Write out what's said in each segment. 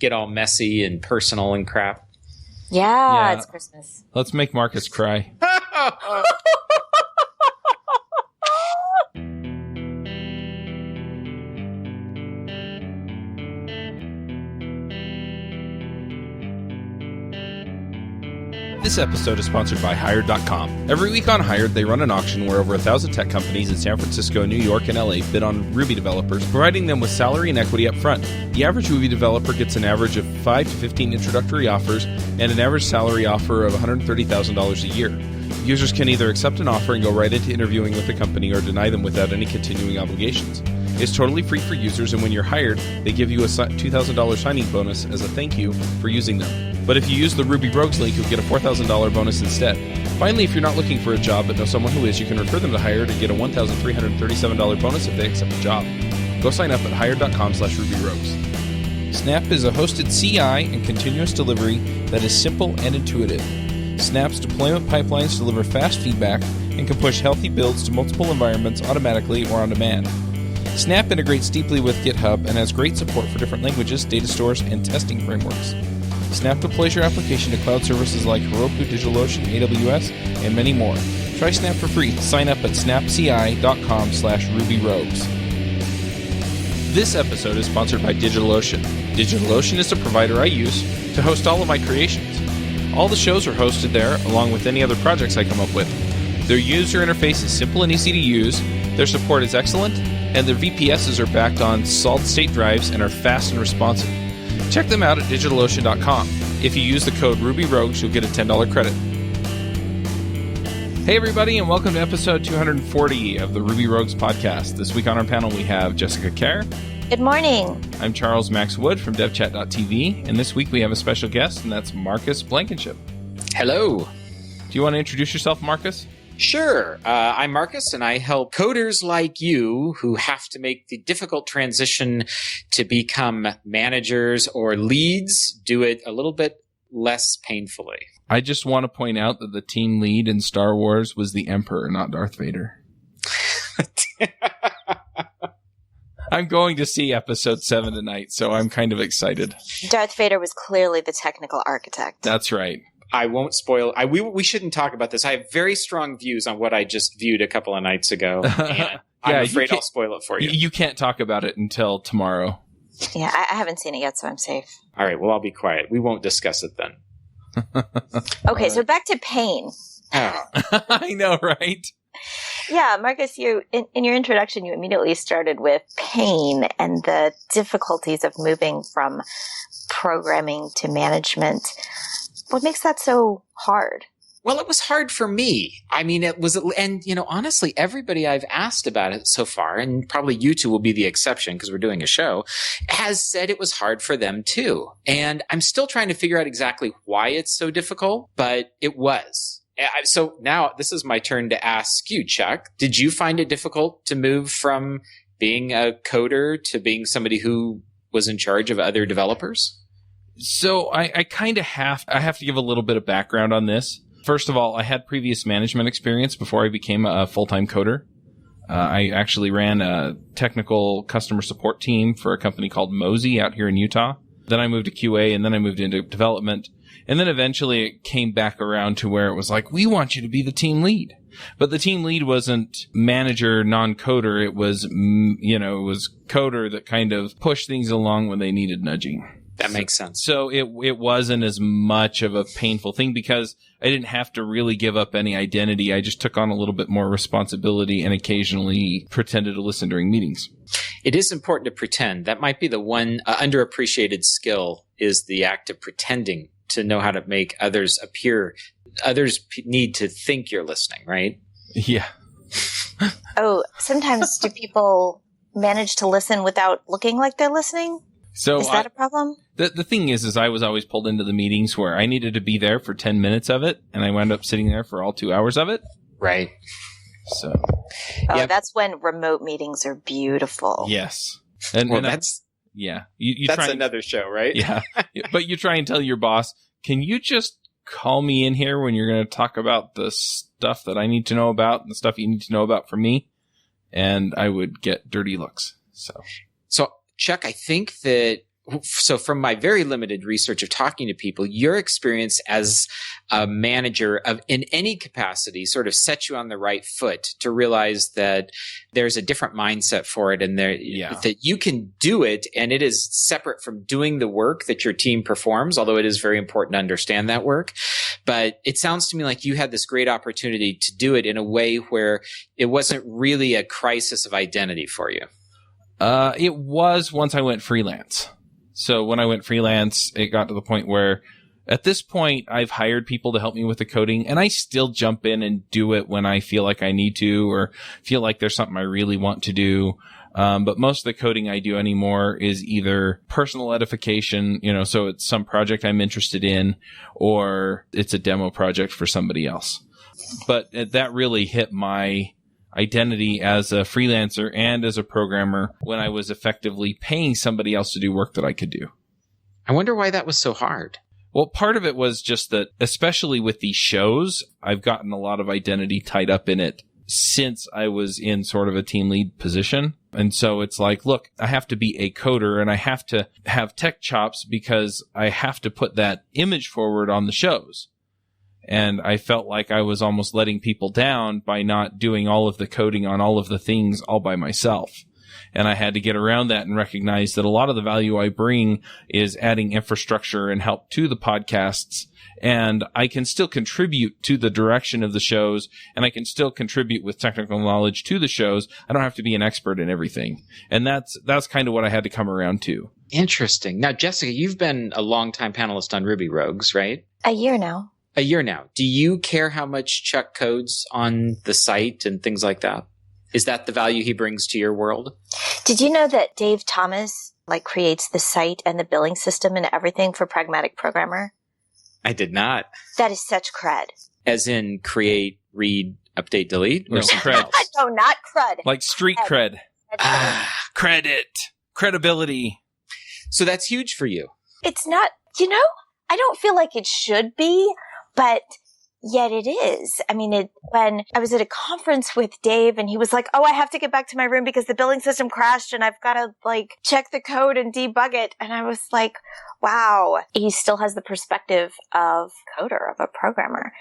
get all messy and personal and crap. Yeah, it's Christmas. Let's make Marcus cry. This episode is sponsored by Hired.com. Every week on Hired, they run an auction where over 1,000 tech companies in San Francisco, New York, and LA bid on Ruby developers, providing them with salary and equity up front. The average Ruby developer gets an average of 5 to 15 introductory offers and an average salary offer of $130,000 a year. Users can either accept an offer and go right into interviewing with the company or deny them without any continuing obligations. It's totally free for users, and when you're hired, they give you a $2,000 signing bonus as a thank you for using them. But if you use the Ruby Rogues link, you'll get a $4,000 bonus instead. Finally, if you're not looking for a job but know someone who is, you can refer them to Hired and get a $1,337 bonus if they accept the job. Go sign up at hired.com/RubyRogues. Snap is a hosted CI and continuous delivery that is simple and intuitive. Snap's deployment pipelines deliver fast feedback and can push healthy builds to multiple environments automatically or on demand. Snap integrates deeply with GitHub and has great support for different languages, data stores, and testing frameworks. Snap deploys your application to cloud services like Heroku, DigitalOcean, AWS, and many more. Try Snap for free. Sign up at snapci.com/RubyRogues. This episode is sponsored by DigitalOcean. DigitalOcean is the provider I use to host all of my creations. All the shows are hosted there, along with any other projects I come up with. Their user interface is simple and easy to use, their support is excellent, and their VPSs are backed on solid-state drives and are fast and responsive. Check them out at DigitalOcean.com. If you use the code RubyRogues, you'll get a $10 credit. Hey everybody, and welcome to episode 240 of the Ruby Rogues podcast. This week on our panel we have Jessica Kerr. Good morning. I'm Charles Max Wood from DevChat.tv, and this week we have a special guest, and that's Marcus Blankenship. Hello. Do you want to introduce yourself, Marcus? Sure. I'm Marcus, and I help coders like you who have to make the difficult transition to become managers or leads do it a little bit less painfully. I just want to point out that the team lead in Star Wars was the Emperor, not Darth Vader. I'm going to see episode 7 tonight, so I'm kind of excited. Darth Vader was clearly the technical architect. That's right. I won't spoil. We shouldn't talk about this. I have very strong views on what I just viewed a couple of nights ago, and I'm afraid I'll spoil it for you. You can't talk about it until tomorrow. Yeah, I haven't seen it yet, so I'm safe. All right, well, I'll be quiet. We won't discuss it then. Okay, so back to pain. Oh. I know, right? Yeah, Marcus, you in your introduction, you immediately started with pain and the difficulties of moving from programming to management. What makes that so hard? Well, it was hard for me. I mean, it was, and honestly, everybody I've asked about it so far, and probably you two will be the exception because we're doing a show, has said it was hard for them too. And I'm still trying to figure out exactly why it's so difficult, but it was. So now this is my turn to ask you, Chuck. Did you find it difficult to move from being a coder to being somebody who was in charge of other developers? So I kind of have to give a little bit of background on this. First of all, I had previous management experience before I became a full-time coder. I actually ran a technical customer support team for a company called Mosey out here in Utah. Then I moved to QA, and then I moved into development. And then eventually it came back around to where it was like, we want you to be the team lead. But the team lead wasn't manager, non-coder. It was, it was coder that kind of pushed things along when they needed nudging. That makes sense. So it wasn't as much of a painful thing because I didn't have to really give up any identity. I just took on a little bit more responsibility and occasionally pretended to listen during meetings. It is important to pretend. That might be the one underappreciated skill, is the act of pretending to know how to make others appear. Others need to think you're listening, right? Yeah. Oh, sometimes do people manage to listen without looking like they're listening? So is that a problem? The thing is I was always pulled into the meetings where I needed to be there for 10 minutes of it, and I wound up sitting there for all 2 hours of it. Right. So. That's when remote meetings are beautiful. Yes. That's that's another show, right? Yeah. But you try and tell your boss, can you just call me in here when you're going to talk about the stuff that I need to know about and the stuff you need to know about from me? And I would get dirty looks. So Chuck, I think that so from my very limited research of talking to people, your experience as a manager in any capacity sort of set you on the right foot to realize that there's a different mindset for it, and that you can do it, and it is separate from doing the work that your team performs, although it is very important to understand that work. But it sounds to me like you had this great opportunity to do it in a way where it wasn't really a crisis of identity for you. It was once I went freelance. So when I went freelance, it got to the point where at this point I've hired people to help me with the coding, and I still jump in and do it when I feel like I need to or feel like there's something I really want to do. But most of the coding I do anymore is either personal edification, so it's some project I'm interested in, or it's a demo project for somebody else. But that really hit my identity as a freelancer and as a programmer when I was effectively paying somebody else to do work that I could do. I wonder why that was so hard. Well, part of it was just that, especially with these shows, I've gotten a lot of identity tied up in it since I was in sort of a team lead position. And so it's like, look, I have to be a coder and I have to have tech chops because I have to put that image forward on the shows. And I felt like I was almost letting people down by not doing all of the coding on all of the things all by myself. And I had to get around that and recognize that a lot of the value I bring is adding infrastructure and help to the podcasts. And I can still contribute to the direction of the shows, and I can still contribute with technical knowledge to the shows. I don't have to be an expert in everything. And that's kind of what I had to come around to. Interesting. Now, Jessica, you've been a longtime panelist on Ruby Rogues, right? A year now. A year now. Do you care how much Chuck codes on the site and things like that? Is that the value he brings to your world? Did you know that Dave Thomas creates the site and the billing system and everything for Pragmatic Programmer? I did not. That is such crud. As in create, read, update, delete? Or no, cred. No, not crud. Like street cred. Credit. Credibility. So that's huge for you. It's not, I don't feel like it should be, but yet it is. I mean, when I was at a conference with Dave and he was like, I have to get back to my room because the billing system crashed and I've got to check the code and debug it. And I was like, wow, he still has the perspective of a coder, of a programmer.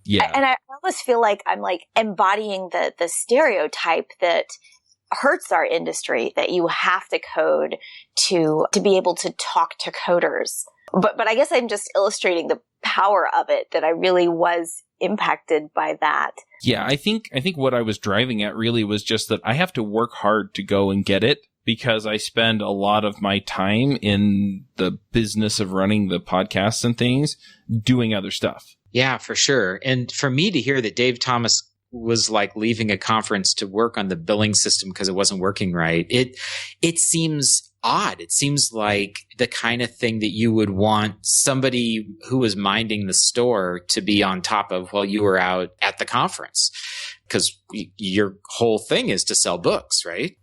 Yeah. And I almost feel like I'm embodying the stereotype that hurts our industry, that you have to code to be able to talk to coders. But I guess I'm just illustrating the power of it, that I really was impacted by that. Yeah, I think what I was driving at really was just that I have to work hard to go and get it, because I spend a lot of my time in the business of running the podcasts and things doing other stuff. Yeah, for sure. And for me to hear that Dave Thomas was leaving a conference to work on the billing system because it wasn't working right, it seems odd. It seems like the kind of thing that you would want somebody who was minding the store to be on top of while you were out at the conference, because your whole thing is to sell books, right?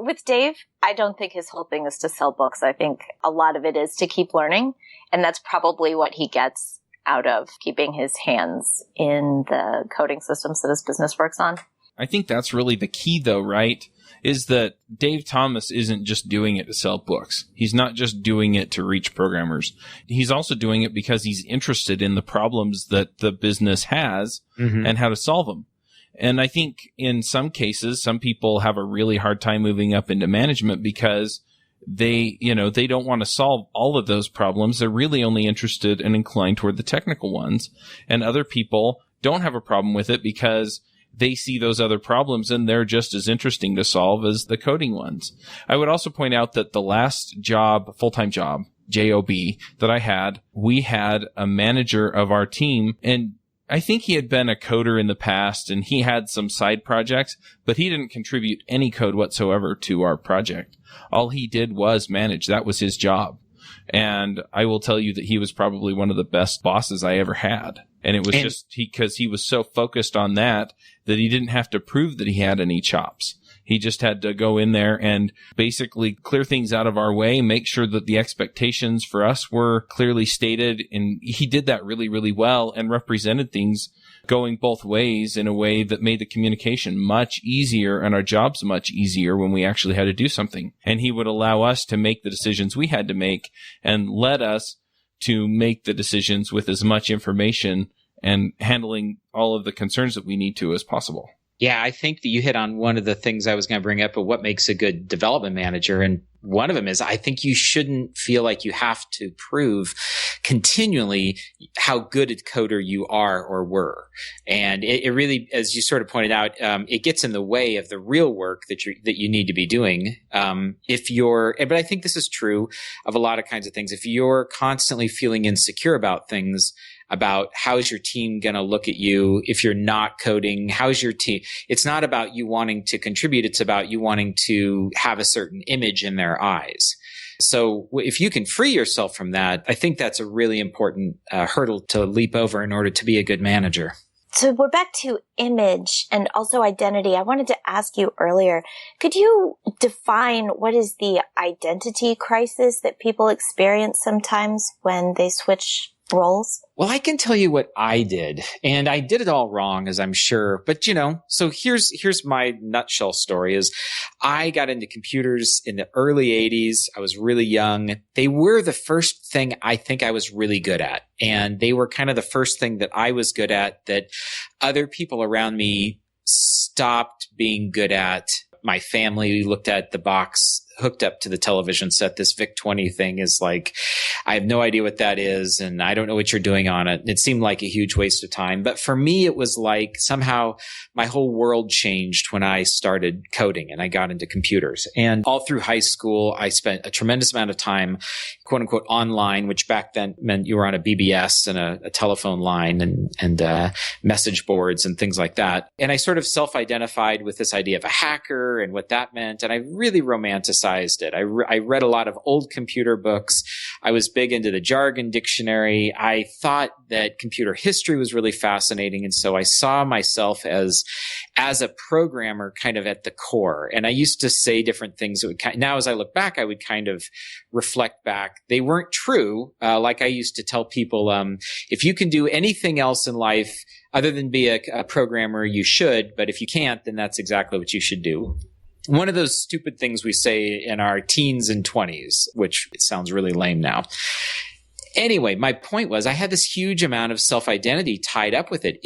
With Dave, I don't think his whole thing is to sell books. I think a lot of it is to keep learning, and that's probably what he gets out of keeping his hands in the coding systems that his business works on. I think that's really the key, though, right? Is that Dave Thomas isn't just doing it to sell books. He's not just doing it to reach programmers. He's also doing it because he's interested in the problems that the business has and how to solve them. And I think in some cases, some people have a really hard time moving up into management because they don't want to solve all of those problems. They're really only interested and inclined toward the technical ones. And other people don't have a problem with it because they see those other problems and they're just as interesting to solve as the coding ones. I would also point out that the last job, full-time job, JOB, that I had, we had a manager of our team, and I think he had been a coder in the past and he had some side projects, but he didn't contribute any code whatsoever to our project. All he did was manage. That was his job. And I will tell you that he was probably one of the best bosses I ever had. And it was just because he was so focused on that he didn't have to prove that he had any chops. He just had to go in there and basically clear things out of our way, make sure that the expectations for us were clearly stated. And he did that really, really well and represented things going both ways in a way that made the communication much easier and our jobs much easier when we actually had to do something. And he would allow us to make the decisions we had to make and let us to make the decisions with as much information and handling all of the concerns that we need to as possible. Yeah, I think that you hit on one of the things I was going to bring up of what makes a good development manager. And one of them is I think you shouldn't feel like you have to prove continually how good a coder you are or were. And it really, as you sort of pointed out, it gets in the way of the real work that you need to be doing. But I think this is true of a lot of kinds of things. If you're constantly feeling insecure about things, about how's your team going to look at you if you're not coding, how's your team? It's not about you wanting to contribute. It's about you wanting to have a certain image in their eyes. So if you can free yourself from that, I think that's a really important hurdle to leap over in order to be a good manager. So we're back to image and also identity. I wanted to ask you earlier, could you define what is the identity crisis that people experience sometimes when they switch roles? Well, I can tell you what I did, and I did it all wrong, as I'm sure. But, so here's my nutshell story is I got into computers in the early 80s. I was really young. They were the first thing I think I was really good at. And they were kind of the first thing that I was good at that other people around me stopped being good at. My family looked at the box hooked up to the television set. This VIC-20 thing is like, I have no idea what that is, and I don't know what you're doing on it. It seemed like a huge waste of time. But for me, it was like somehow my whole world changed when I started coding and I got into computers. And all through high school, I spent a tremendous amount of time, quote unquote, online, which back then meant you were on a BBS and a telephone line and message boards and things like that. And I sort of self-identified with this idea of a hacker and what that meant. And I really romanticized it. I read a lot of old computer books. I was big into the jargon dictionary. I thought that computer history was really fascinating. And so I saw myself as a programmer kind of at the core. And I used to say different things that would now as I look back, I would kind of reflect back. They weren't true. Like I used to tell people, if you can do anything else in life other than be a programmer, you should. But if you can't, then that's exactly what you should do. One of those stupid things we say in our teens and 20s, which it sounds really lame now. Anyway, my point was I had this huge amount of self-identity tied up with it.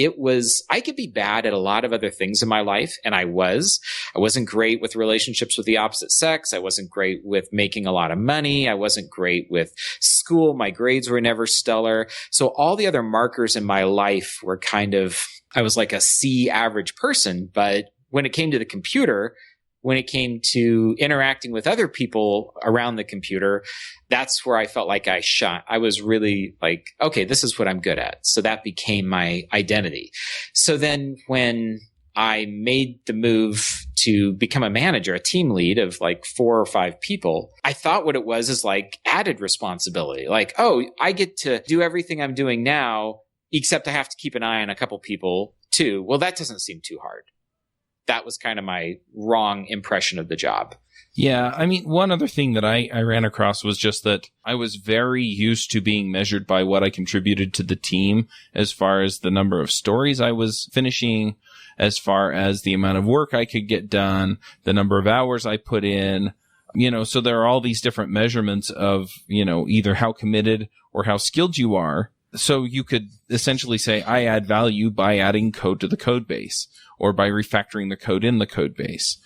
I could be bad at a lot of other things in my life, and I wasn't great with relationships with the opposite sex. I wasn't great with making a lot of money. I wasn't great with school. My grades were never stellar. So all the other markers in my life were I was like a C average person. But when it came to the computer, when it came to interacting with other people around the computer, that's where I felt like I shone. I was really like, okay, this is what I'm good at. So that became my identity. So then when I made the move to become a manager, a team lead of like 4 or 5 people, I thought what it was is like added responsibility. Like, oh, I get to do everything I'm doing now, except I have to keep an eye on a couple people too. Well, that doesn't seem too hard. That was kind of my wrong impression of the job. Yeah, I mean, one other thing that I ran across was just that I was very used to being measured by what I contributed to the team as far as the number of stories I was finishing, as far as the amount of work I could get done, the number of hours I put in, so there are all these different measurements of, either how committed or how skilled you are. So you could essentially say, I add value by adding code to the code base or by refactoring the code in the code base.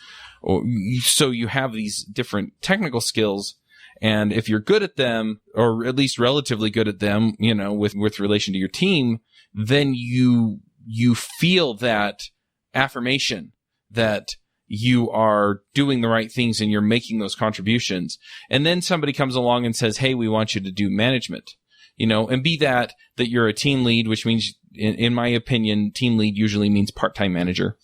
So you have these different technical skills. And if you're good at them, or at least relatively good at them, with relation to your team, then you feel that affirmation that you are doing the right things and you're making those contributions. And then somebody comes along and says, hey, we want you to do management. And be that you're a team lead, which means, in my opinion, team lead usually means part-time manager,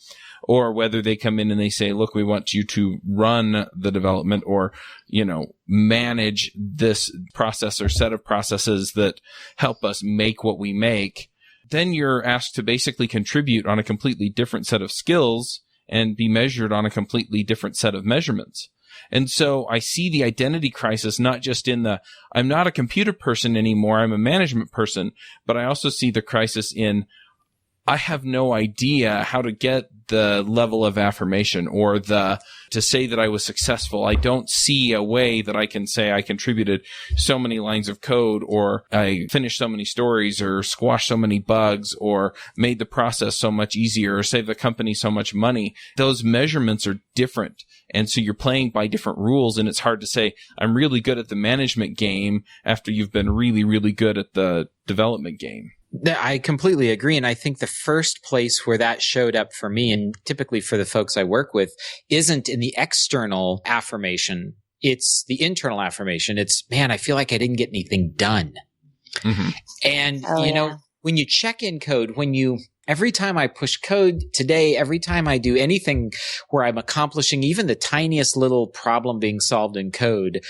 or whether they come in and they say, look, we want you to run the development or, manage this process or set of processes that help us make what we make. Then you're asked to basically contribute on a completely different set of skills and be measured on a completely different set of measurements. And so I see the identity crisis not just in I'm not a computer person anymore, I'm a management person, but I also see the crisis in I have no idea how to get the level of affirmation or to say that I was successful. I don't see a way that I can say I contributed so many lines of code, or I finished so many stories, or squashed so many bugs, or made the process so much easier, or saved the company so much money. Those measurements are different. And so you're playing by different rules, and it's hard to say, I'm really good at the management game after you've been really, really good at the development game. I completely agree. And I think the first place where that showed up for me, and typically for the folks I work with, isn't in the external affirmation. It's the internal affirmation. It's, man, I feel like I didn't get anything done. Mm-hmm. And, when you check in code, every time I push code today, every time I do anything where I'm accomplishing even the tiniest little problem being solved in code,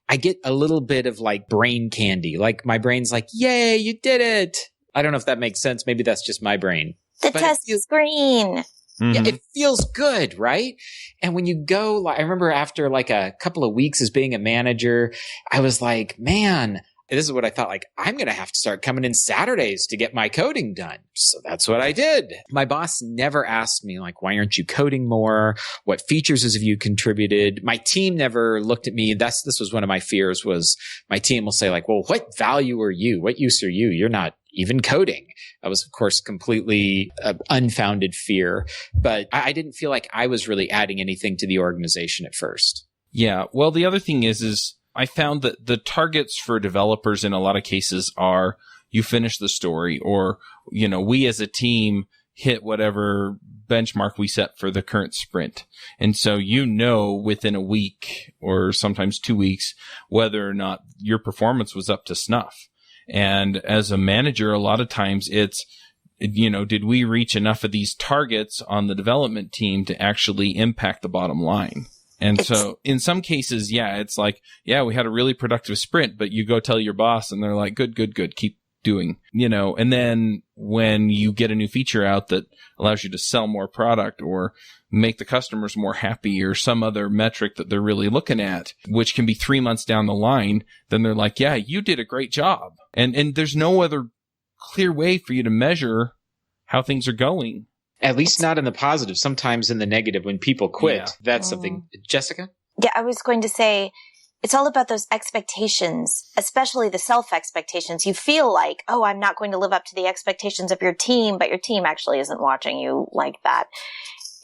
I get a little bit of like brain candy. Like my brain's like, yay, you did it. I don't know if that makes sense. Maybe that's just my brain. The test screen. Mm-hmm. Yeah, it feels good, right? And when you go, I remember after like a couple of weeks as being a manager, I was like, man, this is what I thought, like, I'm going to have to start coming in Saturdays to get my coding done. So that's what I did. My boss never asked me, like, why aren't you coding more? What features have you contributed? My team never looked at me. This was one of my fears, was my team will say, like, well, what value are you? What use are you? You're not even coding. That was, of course, completely unfounded fear. But I didn't feel like I was really adding anything to the organization at first. Yeah. Well, the other thing is I found that the targets for developers in a lot of cases are you finish the story, or, we as a team hit whatever benchmark we set for the current sprint. And so within a week or sometimes 2 weeks whether or not your performance was up to snuff. And as a manager, a lot of times it's, did we reach enough of these targets on the development team to actually impact the bottom line? And so in some cases, it's like, we had a really productive sprint, but you go tell your boss and they're like, good, keep doing, and then when you get a new feature out that allows you to sell more product or make the customers more happy or some other metric that they're really looking at, which can be 3 months down the line, then they're like, yeah, you did a great job. And there's no other clear way for you to measure how things are going. At least not in the positive, sometimes in the negative when people quit. That's something. Jessica? Yeah, I was going to say, it's all about those expectations, especially the self-expectations. You feel like, oh, I'm not going to live up to the expectations of your team, but your team actually isn't watching you like that.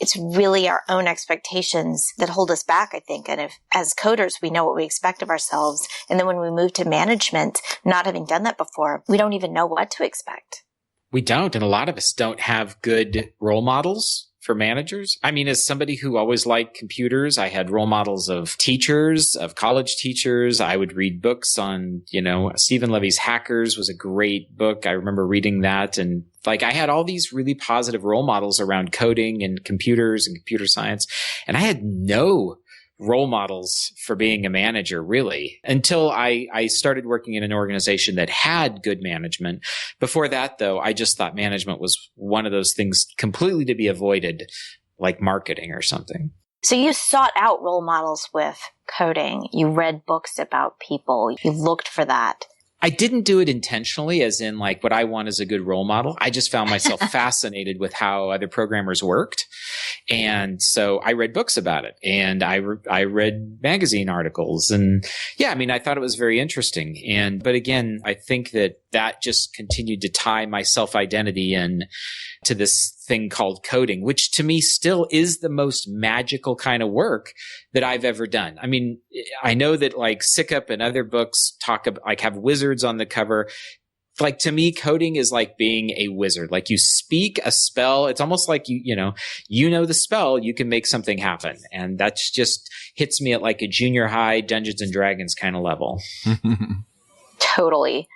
It's really our own expectations that hold us back, I think. And if, as coders, we know what we expect of ourselves, and then when we move to management, not having done that before, we don't even know what to expect. We don't. And a lot of us don't have good role models for managers. I mean, as somebody who always liked computers, I had role models of teachers, of college teachers. I would read books on, Stephen Levy's Hackers was a great book. I remember reading that. And I had all these really positive role models around coding and computers and computer science. And I had no role models for being a manager, really, until I started working in an organization that had good management. Before that, though, I just thought management was one of those things completely to be avoided, like marketing or something. So you sought out role models with coding. You read books about people. You looked for that. I didn't do it intentionally, as in what I want is a good role model. I just found myself fascinated with how other programmers worked. And so I read books about it, and I read magazine articles, and I thought it was very interesting. But again, I think that just continued to tie my self-identity in to this thing called coding, which to me still is the most magical kind of work that I've ever done. I mean, I know that SICUP and other books talk about, have wizards on the cover. To me, coding is like being a wizard. You speak a spell. It's almost like you know the spell, you can make something happen. And that's just hits me at a junior high Dungeons and Dragons kind of level. Totally.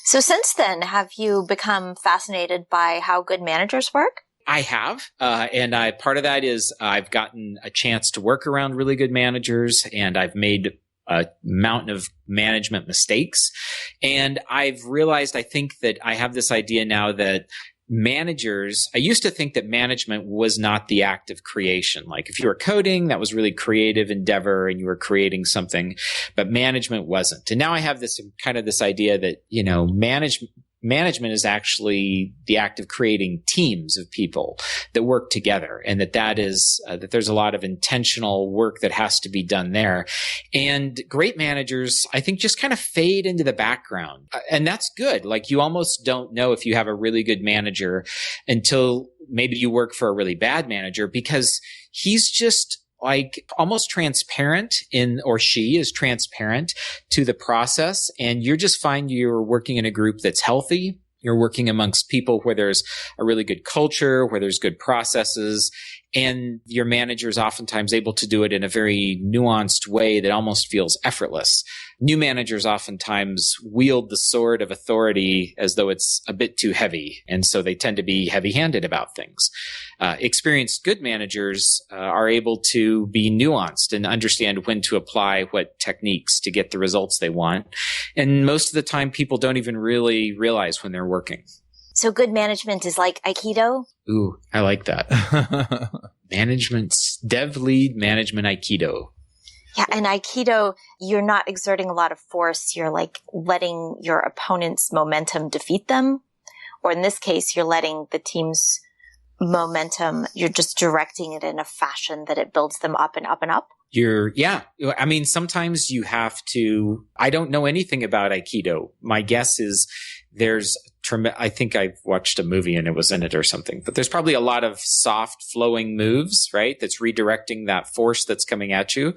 So since then, have you become fascinated by how good managers work? I have. And part of that is I've gotten a chance to work around really good managers, and I've made a mountain of management mistakes. And I've realized, I think that I have this idea now that managers, I used to think that management was not the act of creation. Like if you were coding, that was really creative endeavor and you were creating something, but management wasn't. And now I have this kind of this idea that, management is actually the act of creating teams of people that work together, and that is that there's a lot of intentional work that has to be done there. And great managers, I think, just kind of fade into the background. And that's good. Like you almost don't know if you have a really good manager until maybe you work for a really bad manager, because he's just like almost transparent or she is transparent to the process. And you just find you're working in a group that's healthy. You're working amongst people where there's a really good culture, where there's good processes, and your manager is oftentimes able to do it in a very nuanced way that almost feels effortless. New managers oftentimes wield the sword of authority as though it's a bit too heavy, and so they tend to be heavy-handed about things. Experienced good managers are able to be nuanced and understand when to apply what techniques to get the results they want. And most of the time, people don't even really realize when they're working. So good management is like Aikido? Ooh, I like that. Dev lead management Aikido. Yeah, and Aikido, you're not exerting a lot of force. You're like letting your opponent's momentum defeat them. Or in this case, you're letting the team's momentum, you're just directing it in a fashion that it builds them up and up and up. I mean, sometimes you have to, I don't know anything about Aikido. My guess is I think I watched a movie and it was in it or something, but there's probably a lot of soft flowing moves, right? That's redirecting that force that's coming at you.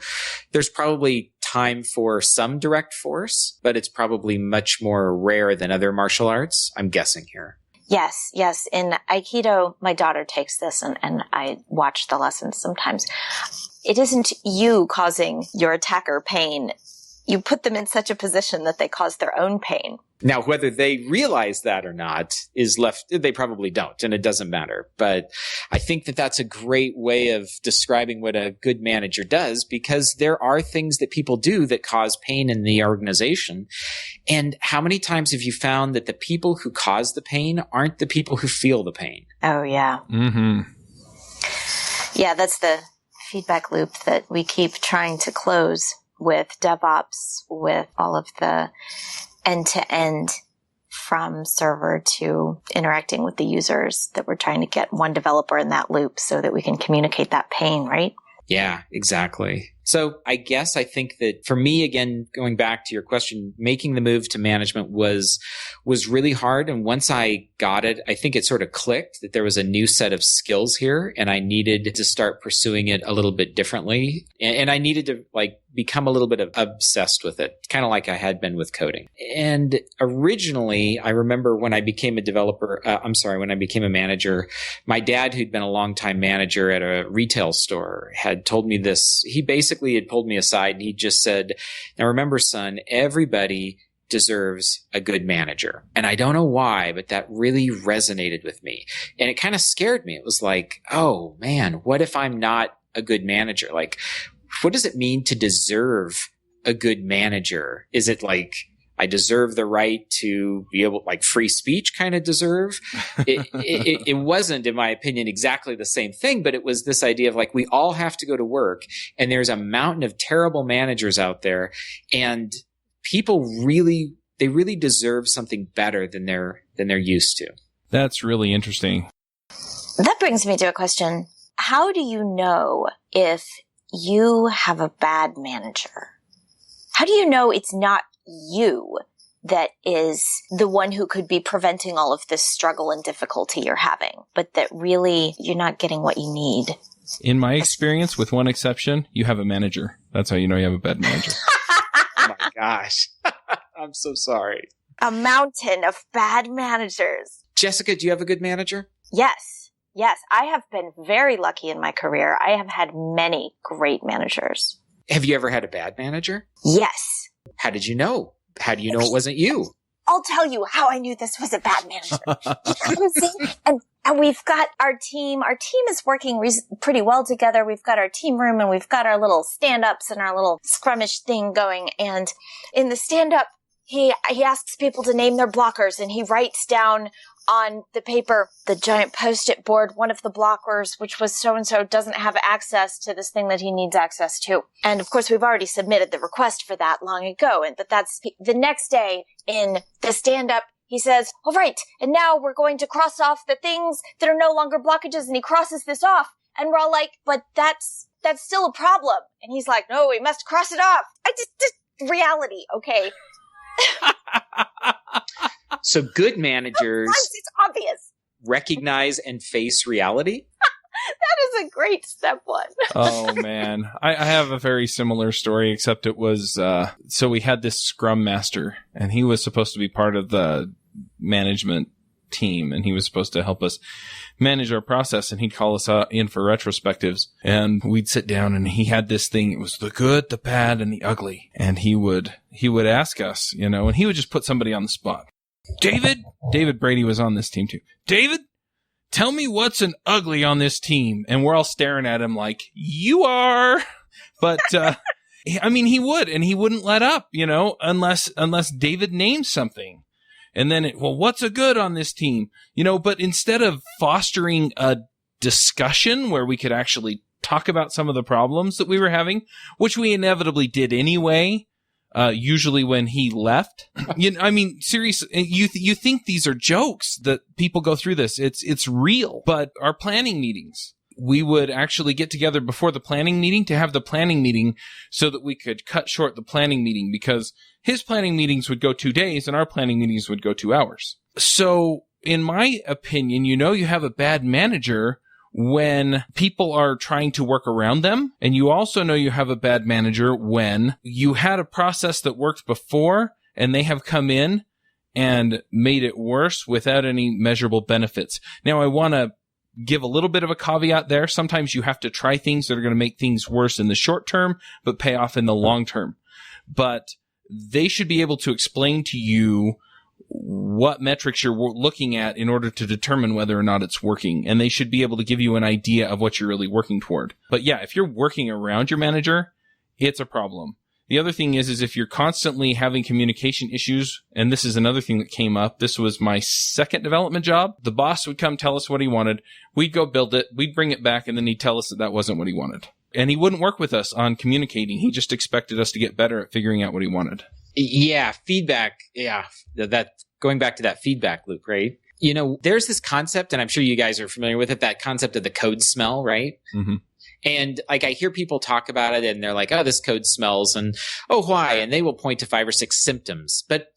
There's probably time for some direct force, but it's probably much more rare than other martial arts. I'm guessing here. Yes. In Aikido, my daughter takes this and I watch the lessons sometimes. It isn't you causing your attacker pain. You put them in such a position that they cause their own pain. Now, whether they realize that or not is left, they probably don't, and it doesn't matter. But I think that that's a great way of describing what a good manager does, because there are things that people do that cause pain in the organization. And how many times have you found that the people who cause the pain aren't the people who feel the pain? Oh, yeah. Mm-hmm. Yeah, that's the feedback loop that we keep trying to close with DevOps, with all of the end-to-end from server to interacting with the users, that we're trying to get one developer in that loop so that we can communicate that pain, right? Yeah, exactly. So I think that for me, again, going back to your question, making the move to management was really hard. And once I got it, I think it sort of clicked that there was a new set of skills here and I needed to start pursuing it a little bit differently. And I needed to become a little bit obsessed with it, kind of like I had been with coding. And originally, I remember when I became when I became a manager, my dad, who'd been a longtime manager at a retail store, had told me this. He basically had pulled me aside and he just said, "Now remember, son, everybody deserves a good manager." And I don't know why, but that really resonated with me. And it kind of scared me. It was like, oh man, what if I'm not a good manager? Like, what does it mean to deserve a good manager? Is it like I deserve the right to be able, like free speech kind of deserve? It wasn't, in my opinion, exactly the same thing, but it was this idea of like, we all have to go to work and there's a mountain of terrible managers out there, and people really deserve something better than they're used to. That's really interesting. That brings me to a question. How do you know if you have a bad manager? How do you know it's not you that is the one who could be preventing all of this struggle and difficulty you're having, but that really you're not getting what you need? In my experience, with one exception, you have a manager. That's how you know you have a bad manager. Oh my gosh. I'm so sorry. A mountain of bad managers. Jessica, do you have a good manager? Yes. I have been very lucky in my career. I have had many great managers. Have you ever had a bad manager? Yes. How did you know? How do you know it wasn't you? I'll tell you how I knew this was a bad manager. And we've got our team. Our team is working pretty well together. We've got our team room and we've got our little stand-ups and our little scrummish thing going. And in the stand-up, he asks people to name their blockers, and he writes down on the paper, the giant Post-it board, one of the blockers, which was so-and-so, doesn't have access to this thing that he needs access to. And of course, we've already submitted the request for that long ago. And that's the next day in the stand-up, he says, all right, and now we're going to cross off the things that are no longer blockages. And he crosses this off. And we're all like, but that's still a problem. And he's like, no, we must cross it off. Just reality, okay? So good managers it's obvious. recognize and face reality. That is a great step one. Oh, man. I have a very similar story, except it was, so we had this Scrum Master, and he was supposed to be part of the management team, and he was supposed to help us manage our process, and he'd call us in for retrospectives, and we'd sit down, and he had this thing. It was the good, the bad, and the ugly. And he would ask us, and he would just put somebody on the spot. David Brady was on this team too. David, tell me what's an ugly on this team. And we're all staring at him like, you are. But, I mean, he would, and he wouldn't let up, unless David named something. And then, what's a good on this team? But instead of fostering a discussion where we could actually talk about some of the problems that we were having, which we inevitably did anyway, usually when he left. I mean, seriously, you think these are jokes that people go through this. It's real. But our planning meetings, we would actually get together before the planning meeting to have the planning meeting so that we could cut short the planning meeting, because his planning meetings would go 2 days and our planning meetings would go 2 hours. So in my opinion, you have a bad manager when people are trying to work around them. And you also know you have a bad manager when you had a process that worked before and they have come in and made it worse without any measurable benefits. Now, I want to give a little bit of a caveat there. Sometimes you have to try things that are going to make things worse in the short term, but pay off in the long term. But they should be able to explain to you what metrics you're looking at in order to determine whether or not it's working. And they should be able to give you an idea of what you're really working toward. But yeah, if you're working around your manager, it's a problem. The other thing is if you're constantly having communication issues, and this is another thing that came up. This was my second development job. The boss would come tell us what he wanted. We'd go build it. We'd bring it back, and then he'd tell us that wasn't what he wanted. And he wouldn't work with us on communicating. He just expected us to get better at figuring out what he wanted. Yeah, feedback. Yeah, that going back to that feedback loop, right? There's this concept, and I'm sure you guys are familiar with it, that concept of the code smell, right? Mm-hmm. And I hear people talk about it and they're like, oh, this code smells, and oh, why? And they will point to 5 or 6 symptoms. But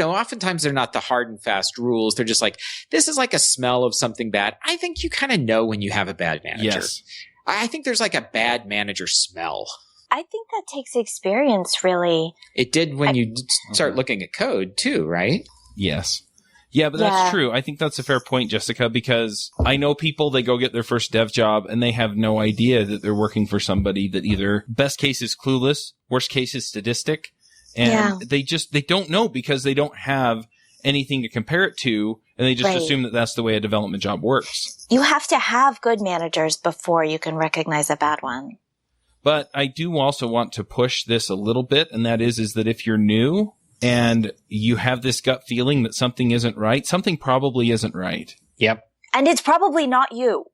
oftentimes they're not the hard and fast rules. They're just like, this is like a smell of something bad. I think you kind of know when you have a bad manager. Yes. I think there's like a bad manager smell. I think that takes experience, really. It did when you start looking at code too, right? Yes. Yeah, but that's true. I think that's a fair point, Jessica, because I know people, they go get their first dev job and they have no idea that they're working for somebody that either best case is clueless, worst case is sadistic. And they don't know because they don't have anything to compare it to. And they just assume that that's the way a development job works. You have to have good managers before you can recognize a bad one. But I do also want to push this a little bit, and that is that if you're new and you have this gut feeling that something isn't right, something probably isn't right. Yep. And it's probably not you.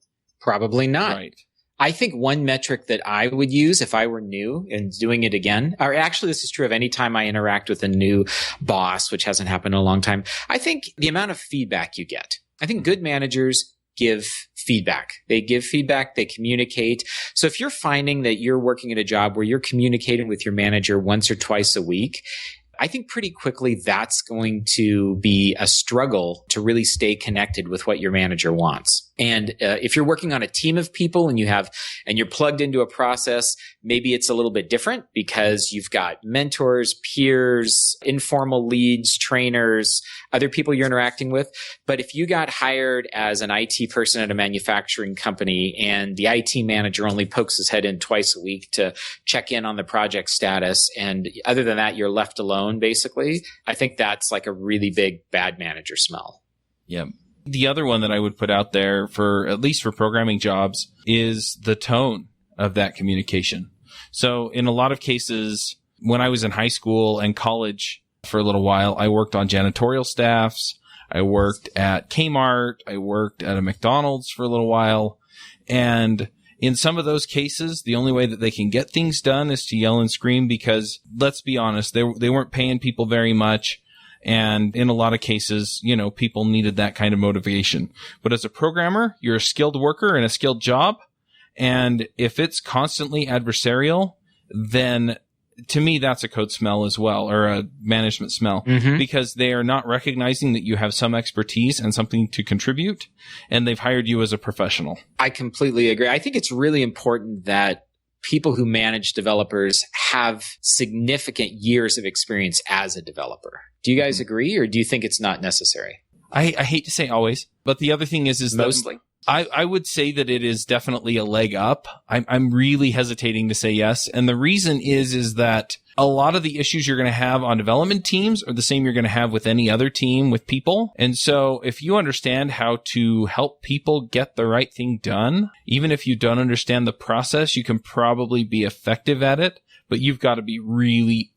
Probably not. Right. I think one metric that I would use if I were new and doing it again, or actually this is true of any time I interact with a new boss, which hasn't happened in a long time, I think the amount of feedback you get. I think good managers give feedback. They give feedback, they communicate. So if you're finding that you're working at a job where you're communicating with your manager once or twice a week, I think pretty quickly that's going to be a struggle to really stay connected with what your manager wants. And if you're working on a team of people and you're plugged into a process, maybe it's a little bit different because you've got mentors, peers, informal leads, trainers, other people you're interacting with. But if you got hired as an IT person at a manufacturing company and the IT manager only pokes his head in twice a week to check in on the project status, and other than that, you're left alone, basically, I think that's like a really big bad manager smell. Yeah. The other one that I would put out there for, at least for programming jobs, is the tone of that communication. So in a lot of cases, when I was in high school and college, for a little while. I worked on janitorial staffs. I worked at Kmart. I worked at a McDonald's for a little while. And in some of those cases, the only way that they can get things done is to yell and scream because, let's be honest, they weren't paying people very much. And in a lot of cases, people needed that kind of motivation. But as a programmer, you're a skilled worker in a skilled job. And if it's constantly adversarial, then to me, that's a code smell as well, or a management smell, because they are not recognizing that you have some expertise and something to contribute, and they've hired you as a professional. I completely agree. I think it's really important that people who manage developers have significant years of experience as a developer. Do you guys agree, or do you think it's not necessary? I hate to say always, but the other thing is mostly. I would say that it is definitely a leg up. I'm really hesitating to say yes. And the reason is that a lot of the issues you're going to have on development teams are the same you're going to have with any other team with people. And so if you understand how to help people get the right thing done, even if you don't understand the process, you can probably be effective at it, but you've got to be really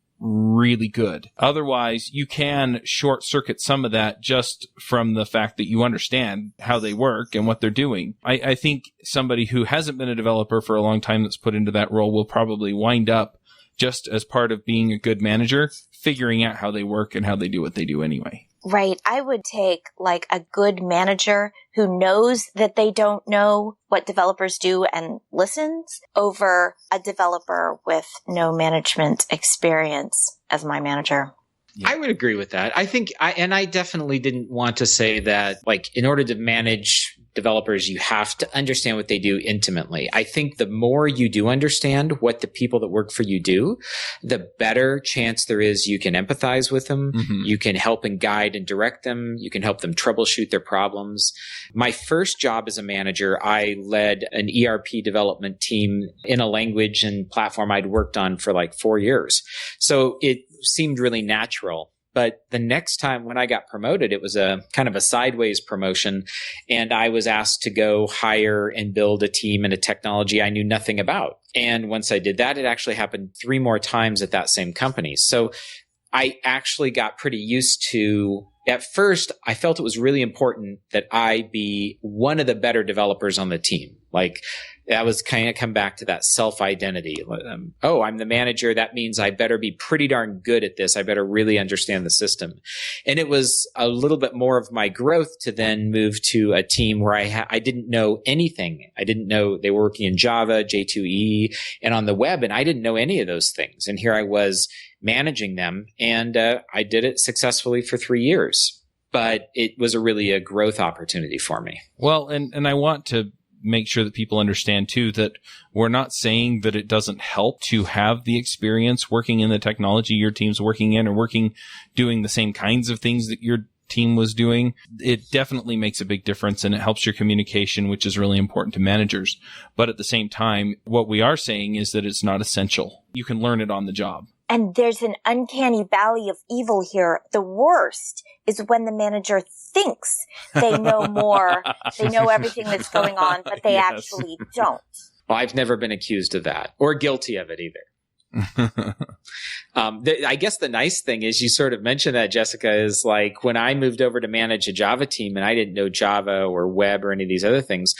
good. Otherwise, you can short circuit some of that just from the fact that you understand how they work and what they're doing. I think somebody who hasn't been a developer for a long time that's put into that role will probably wind up just as part of being a good manager, figuring out how they work and how they do what they do anyway. Right. I would take like a good manager who knows that they don't know what developers do and listens over a developer with no management experience as my manager. Yeah. I would agree with that. I think I definitely didn't want to say that, like, in order to manage developers, you have to understand what they do intimately. I think the more you do understand what the people that work for you do, the better chance there is you can empathize with them. Mm-hmm. You can help and guide and direct them. You can help them troubleshoot their problems. My first job as a manager, I led an ERP development team in a language and platform I'd worked on for like 4 years. So it seemed really natural. But the next time when I got promoted, it was a kind of a sideways promotion. And I was asked to go hire and build a team in a technology I knew nothing about. And once I did that, it actually happened 3 more times at that same company. So I actually got pretty used to, at first, I felt it was really important that I be one of the better developers on the team. Like, that was kind of come back to that self-identity. I'm the manager. That means I better be pretty darn good at this. I better really understand the system. And it was a little bit more of my growth to then move to a team where I didn't know anything. I didn't know they were working in Java, J2E, and on the web, and I didn't know any of those things. And here I was managing them, and I did it successfully for 3 years. But it was really a growth opportunity for me. Well, and I want to make sure that people understand too that we're not saying that it doesn't help to have the experience working in the technology your team's working in, or doing the same kinds of things that your team was doing. It definitely makes a big difference, and it helps your communication, which is really important to managers. But at the same time, what we are saying is that it's not essential. You can learn it on the job. And there's an uncanny valley of evil here. The worst is when the manager thinks they know more, they know everything that's going on, but they actually don't. Well, I've never been accused of that, or guilty of it either. I guess the nice thing is, you sort of mentioned that, Jessica, is like when I moved over to manage a Java team and I didn't know Java or web or any of these other things,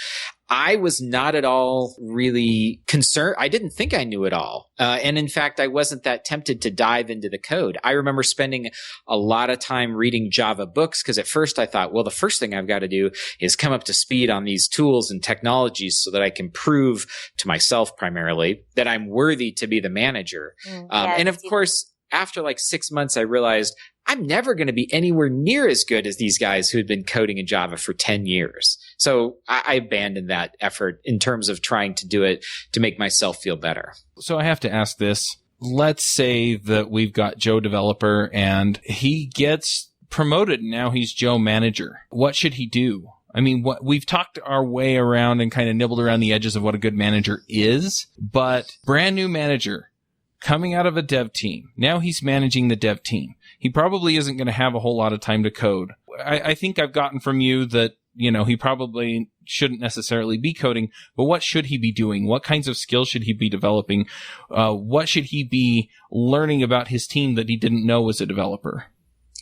I was not at all really concerned. I didn't think I knew it all. And in fact, I wasn't that tempted to dive into the code. I remember spending a lot of time reading Java books because at first I thought, well, the first thing I've got to do is come up to speed on these tools and technologies so that I can prove to myself primarily that I'm worthy to be the manager. And of course, after like 6 months, I realized I'm never going to be anywhere near as good as these guys who had been coding in Java for 10 years. So I abandoned that effort in terms of trying to do it to make myself feel better. So I have to ask this. Let's say that we've got Joe developer and he gets promoted and now he's Joe manager. What should he do? I mean, we've talked our way around and kind of nibbled around the edges of what a good manager is, but brand new manager coming out of a dev team. Now he's managing the dev team. He probably isn't going to have a whole lot of time to code. I think I've gotten from you that he probably shouldn't necessarily be coding, but what should he be doing? What kinds of skills should he be developing? What should he be learning about his team that he didn't know as a developer?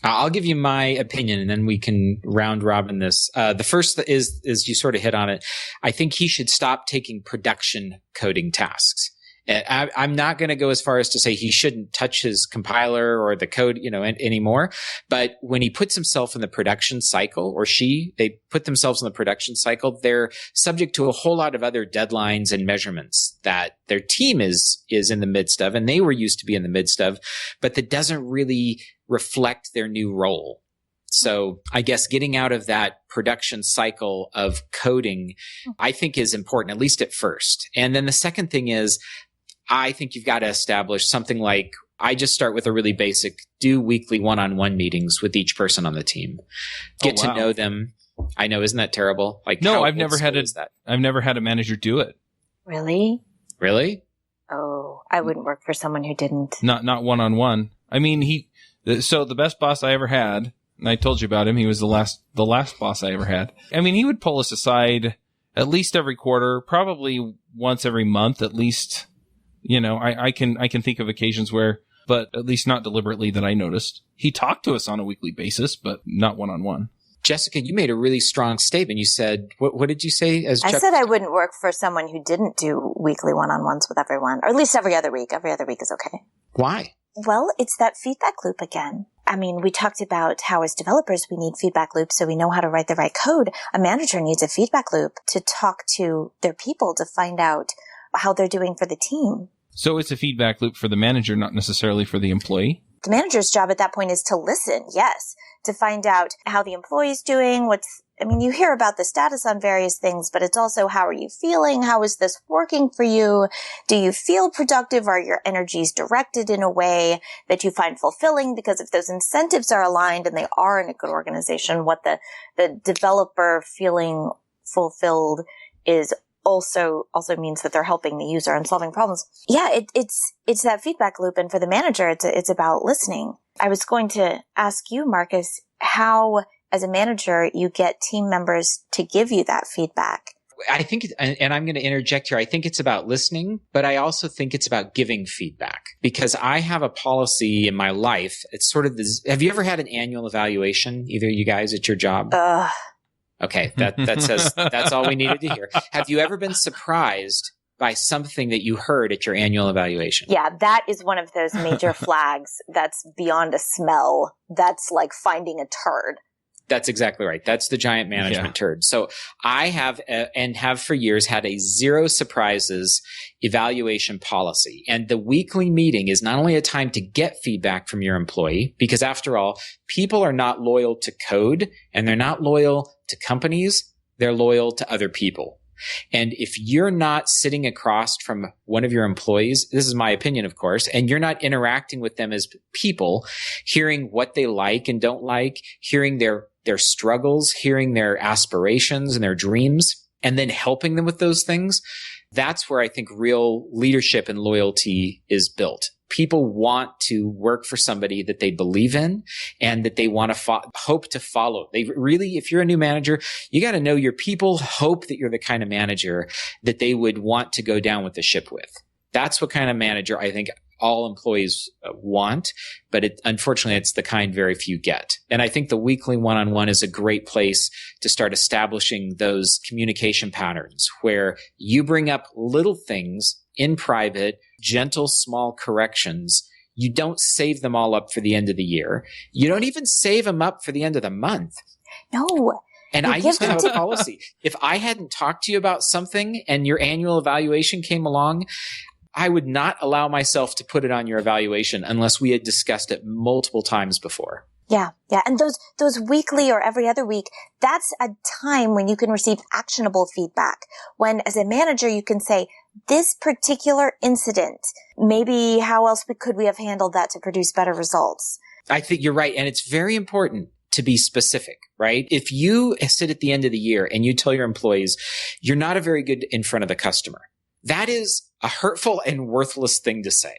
I'll give you my opinion, and then we can round robin this. The first is you sort of hit on it. I think he should stop taking production coding tasks. I'm not going to go as far as to say he shouldn't touch his compiler or the code, anymore. But when he puts himself in the production cycle, or they put themselves in the production cycle, they're subject to a whole lot of other deadlines and measurements that their team is in the midst of, and they were used to be in the midst of, but that doesn't really reflect their new role. So I guess getting out of that production cycle of coding, I think is important, at least at first. And then the second thing is, I think you've got to establish something like, I just start with a really basic, do weekly one-on-one meetings with each person on the team. Get to know them. I know, isn't that terrible? No, I've never had a manager do it. Really? Really? Oh, I wouldn't work for someone who didn't. Not one-on-one. I mean, so the best boss I ever had, and I told you about him, he was the last boss I ever had. I mean, he would pull us aside at least every quarter, probably once every month at least. I can think of occasions where, but at least not deliberately that I noticed. He talked to us on a weekly basis, but not one-on-one. Jessica, you made a really strong statement. You said, what did you say? I said I wouldn't work for someone who didn't do weekly one-on-ones with everyone, or at least every other week. Every other week is okay. Why? Well, it's that feedback loop again. I mean, we talked about how as developers, we need feedback loops so we know how to write the right code. A manager needs a feedback loop to talk to their people to find out how they're doing for the team. So it's a feedback loop for the manager, not necessarily for the employee? The manager's job at that point is to listen, yes, to find out how the employee's doing, you hear about the status on various things, but it's also how are you feeling? How is this working for you? Do you feel productive? Are your energies directed in a way that you find fulfilling? Because if those incentives are aligned and they are in a good organization, what the developer feeling fulfilled is also means that they're helping the user and solving problems. Yeah, it's that feedback loop. And for the manager, it's about listening. I was going to ask you, Marcus, how as a manager you get team members to give you that feedback. I think, and I'm going to interject here, I think it's about listening, but I also think it's about giving feedback, because I have a policy in my life. It's sort of this, have you ever had an annual evaluation, either of you guys at your job? Okay, that says that's all we needed to hear. Have you ever been surprised by something that you heard at your annual evaluation? Yeah, that is one of those major flags that's beyond a smell. That's like finding a turd. That's exactly right. That's the giant management turd. So I have and have for years had a zero surprises evaluation policy. And the weekly meeting is not only a time to get feedback from your employee, because after all, people are not loyal to code and they're not loyal to companies. They're loyal to other people. And if you're not sitting across from one of your employees, this is my opinion, of course, and you're not interacting with them as people, hearing what they like and don't like, hearing their struggles, hearing their aspirations and their dreams, and then helping them with those things, that's where I think real leadership and loyalty is built. People want to work for somebody that they believe in and that they want to hope to follow. They really, if you're a new manager, you got to know your people hope that you're the kind of manager that they would want to go down with the ship with. That's what kind of manager I think all employees want, but unfortunately, it's the kind very few get. And I think the weekly one-on-one is a great place to start establishing those communication patterns where you bring up little things in private, gentle, small corrections. You don't save them all up for the end of the year. You don't even save them up for the end of the month. No. And I used to have a policy. If I hadn't talked to you about something and your annual evaluation came along, I would not allow myself to put it on your evaluation unless we had discussed it multiple times before. Yeah. And those weekly or every other week, that's a time when you can receive actionable feedback. When as a manager, you can say, this particular incident, maybe how else could we have handled that to produce better results? I think you're right. And it's very important to be specific, right? If you sit at the end of the year and you tell your employees, you're not a very good in front of the customer, that is a hurtful and worthless thing to say.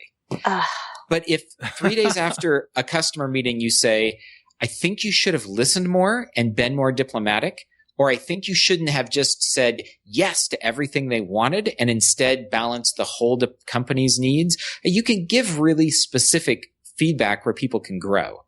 But if 3 days after a customer meeting, you say, I think you should have listened more and been more diplomatic, Or I think you shouldn't have just said yes to everything they wanted and instead balanced the whole company's needs. You can give really specific feedback where people can grow.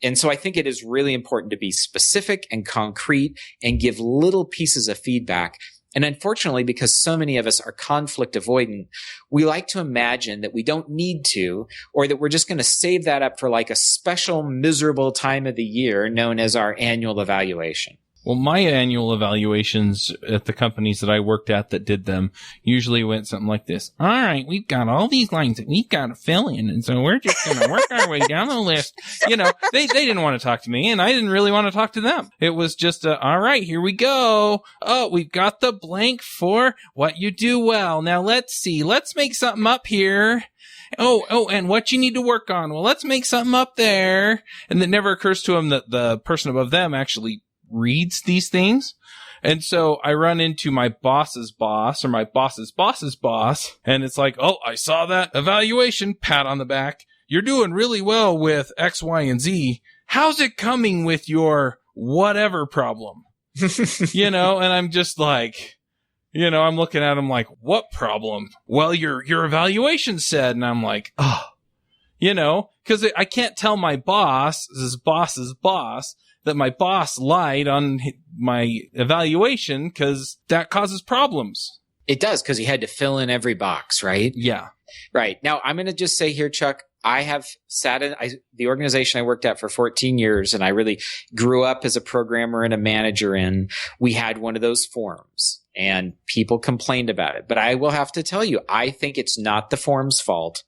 And so I think it is really important to be specific and concrete and give little pieces of feedback. And unfortunately, because so many of us are conflict avoidant, we like to imagine that we don't need to, or that we're just going to save that up for like a special miserable time of the year known as our annual evaluation. Well, my annual evaluations at the companies that I worked at that did them usually went something like this. All right, we've got all these lines that we've got to fill in, and so we're just going to work our way down the list. You know, they didn't want to talk to me, and I didn't really want to talk to them. It was just, all right, here we go. Oh, we've got the blank for what you do well. Now, let's see. Let's make something up here. Oh, and what you need to work on. Well, let's make something up there. And it never occurs to them that the person above them actually reads these things. And so I run into my boss's boss or my boss's boss's boss, and it's like, oh, I saw that evaluation, pat on the back. You're doing really well with X, Y, and Z. How's it coming with your whatever problem? You know, and I'm just like, you know, I'm looking at him like, what problem? Well, your evaluation said, and I'm like, oh, you know, because I can't tell my boss's boss's boss that my boss lied on my evaluation because that causes problems. It does, because he had to fill in every box, right? Yeah. Right. Now, I'm going to just say here, Chuck, I have sat in the organization I worked at for 14 years, and I really grew up as a programmer and a manager in. We had one of those forms, and people complained about it. But I will have to tell you, I think it's not the form's fault.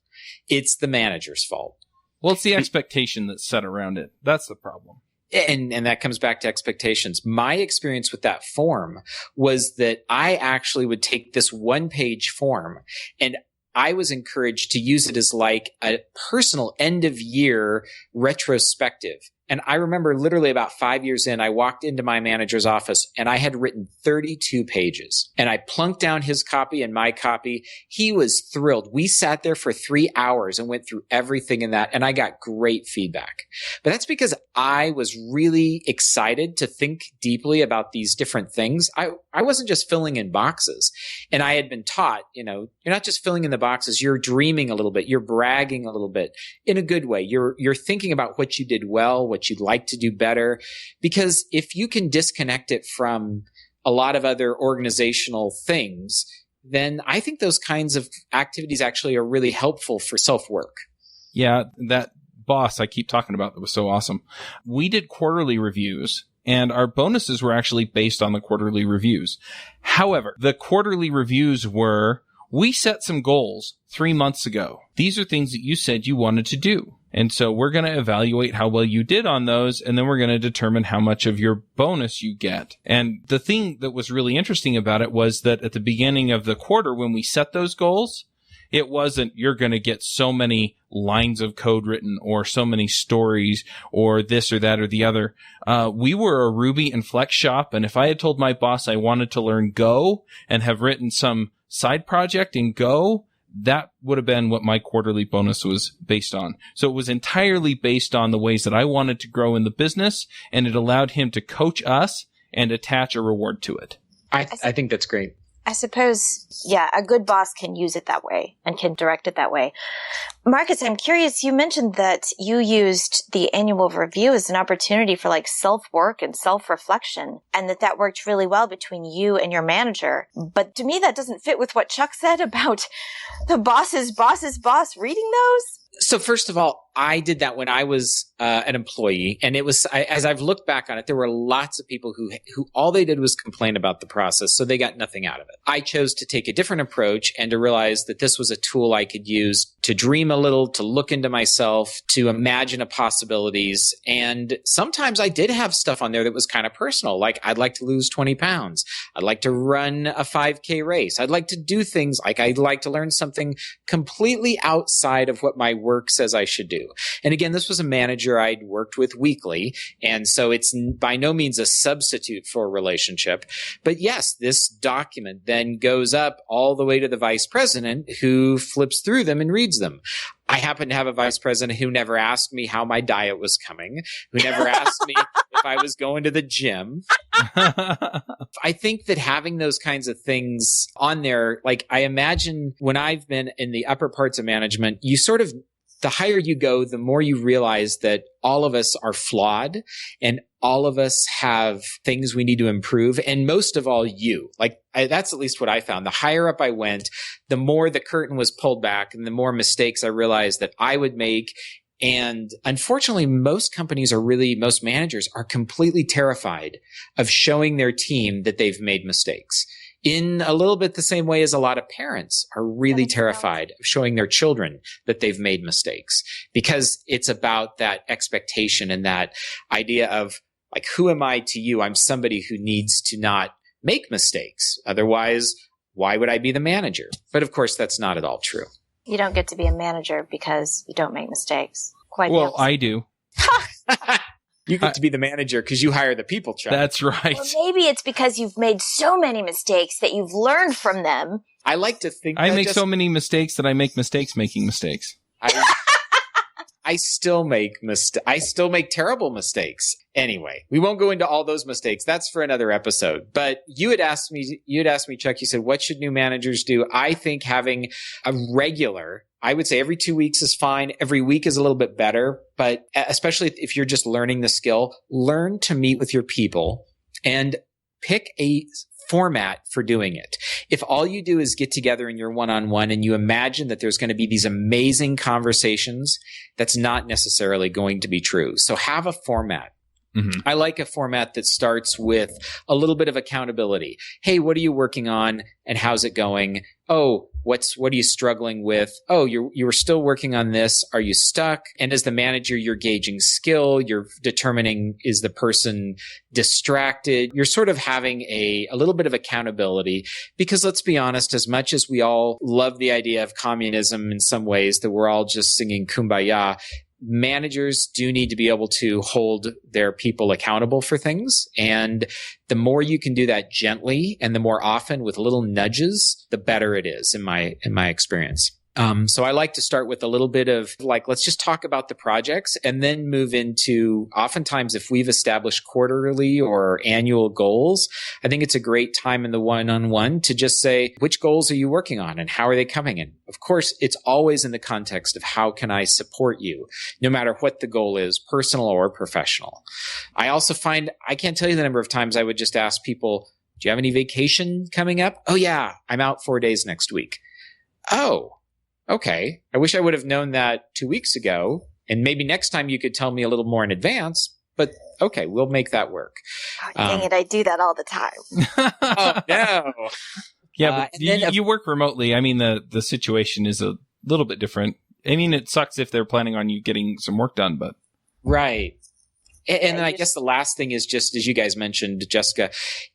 It's the manager's fault. Well, it's the expectation that's set around it. That's the problem. And that comes back to expectations. My experience with that form was that I actually would take this one-page form, and I was encouraged to use it as like a personal end-of-year retrospective. And I remember literally about 5 years in, I walked into my manager's office and I had written 32 pages. And I plunked down his copy and my copy. He was thrilled. We sat there for 3 hours and went through everything in that. And I got great feedback. But that's because I was really excited to think deeply about these different things. I wasn't just filling in boxes. And I had been taught, you know, you're not just filling in the boxes. You're dreaming a little bit. You're bragging a little bit in a good way. You're thinking about what you did well, what you'd like to do better. Because if you can disconnect it from a lot of other organizational things, then I think those kinds of activities actually are really helpful for self-work. Yeah, that boss I keep talking about that was so awesome. We did quarterly reviews, and our bonuses were actually based on the quarterly reviews. However, the quarterly reviews were, we set some goals 3 months ago. These are things that you said you wanted to do. And so we're going to evaluate how well you did on those, and then we're going to determine how much of your bonus you get. And the thing that was really interesting about it was that at the beginning of the quarter, when we set those goals, it wasn't, you're going to get so many lines of code written or so many stories or this or that or the other. We were a Ruby and Flex shop, and if I had told my boss I wanted to learn Go and have written some side project in Go, that would have been what my quarterly bonus was based on. So it was entirely based on the ways that I wanted to grow in the business, and it allowed him to coach us and attach a reward to it. I think that's great. I suppose, yeah, a good boss can use it that way and can direct it that way. Marcus, I'm curious, you mentioned that you used the annual review as an opportunity for like self-work and self-reflection, and that worked really well between you and your manager. But to me, that doesn't fit with what Chuck said about the boss's boss reading those. So first of all, I did that when I was an employee, and it was, as I've looked back on it, there were lots of people who all they did was complain about the process, so they got nothing out of it. I chose to take a different approach and to realize that this was a tool I could use to dream a little, to look into myself, to imagine possibilities. And sometimes I did have stuff on there that was kind of personal, like I'd like to lose 20 pounds. I'd like to run a 5K race. I'd like to do things like I'd like to learn something completely outside of what my work says I should do. And again, this was a manager I'd worked with weekly, and so it's by no means a substitute for a relationship. But yes, this document then goes up all the way to the vice president, who flips through them and reads them. I happen to have a vice president who never asked me how my diet was coming, who never asked me if I was going to the gym. I think that having those kinds of things on there, like I imagine when I've been in the upper parts of management, you sort of, the higher you go, the more you realize that all of us are flawed and all of us have things we need to improve. And most of all, that's at least what I found. The higher up I went, the more the curtain was pulled back and the more mistakes I realized that I would make. And unfortunately, most managers are completely terrified of showing their team that they've made mistakes. In a little bit the same way as a lot of parents are really terrified of showing their children that they've made mistakes, because it's about that expectation and that idea of like, who am I to you? I'm somebody who needs to not make mistakes. Otherwise, why would I be the manager? But of course, that's not at all true. You don't get to be a manager because you don't make mistakes. Well, I do. You get to be the manager because you hire the people, Chuck. That's right. Well, maybe it's because you've made so many mistakes that you've learned from them. I like to think I make so many mistakes that I make mistakes making mistakes. I still make terrible mistakes. Anyway, we won't go into all those mistakes. That's for another episode. But you had asked me, Chuck, you said, what should new managers do? I think having a regular, I would say every 2 weeks is fine. Every week is a little bit better. But especially if you're just learning the skill, learn to meet with your people and pick a format for doing it. If all you do is get together in your one-on-one and you imagine that there's going to be these amazing conversations, that's not necessarily going to be true. So have a format. Mm-hmm. I like a format that starts with a little bit of accountability. Hey, what are you working on and how's it going? Oh, what are you struggling with? Oh, you were still working on this. Are you stuck? And as the manager, you're gauging skill. You're determining, is the person distracted? You're sort of having a little bit of accountability, because let's be honest, as much as we all love the idea of communism in some ways, that we're all just singing Kumbaya, managers do need to be able to hold their people accountable for things. And the more you can do that gently and the more often with little nudges, the better it is in my experience. So I like to start with a little bit of like, let's just talk about the projects and then move into, oftentimes if we've established quarterly or annual goals, I think it's a great time in the one-on-one to just say, which goals are you working on and how are they coming in? Of course, it's always in the context of how can I support you, no matter what the goal is, personal or professional. I also find, I can't tell you the number of times I would just ask people, do you have any vacation coming up? Oh yeah, I'm out 4 days next week. Oh, okay. I wish I would have known that 2 weeks ago. And maybe next time you could tell me a little more in advance. But okay, we'll make that work. Oh, dang it, I do that all the time. Oh, no. Yeah, but you work remotely. I mean, the situation is a little bit different. I mean, it sucks if they're planning on you getting some work done, but. Right. And then I guess the last thing is just, as you guys mentioned, Jessica,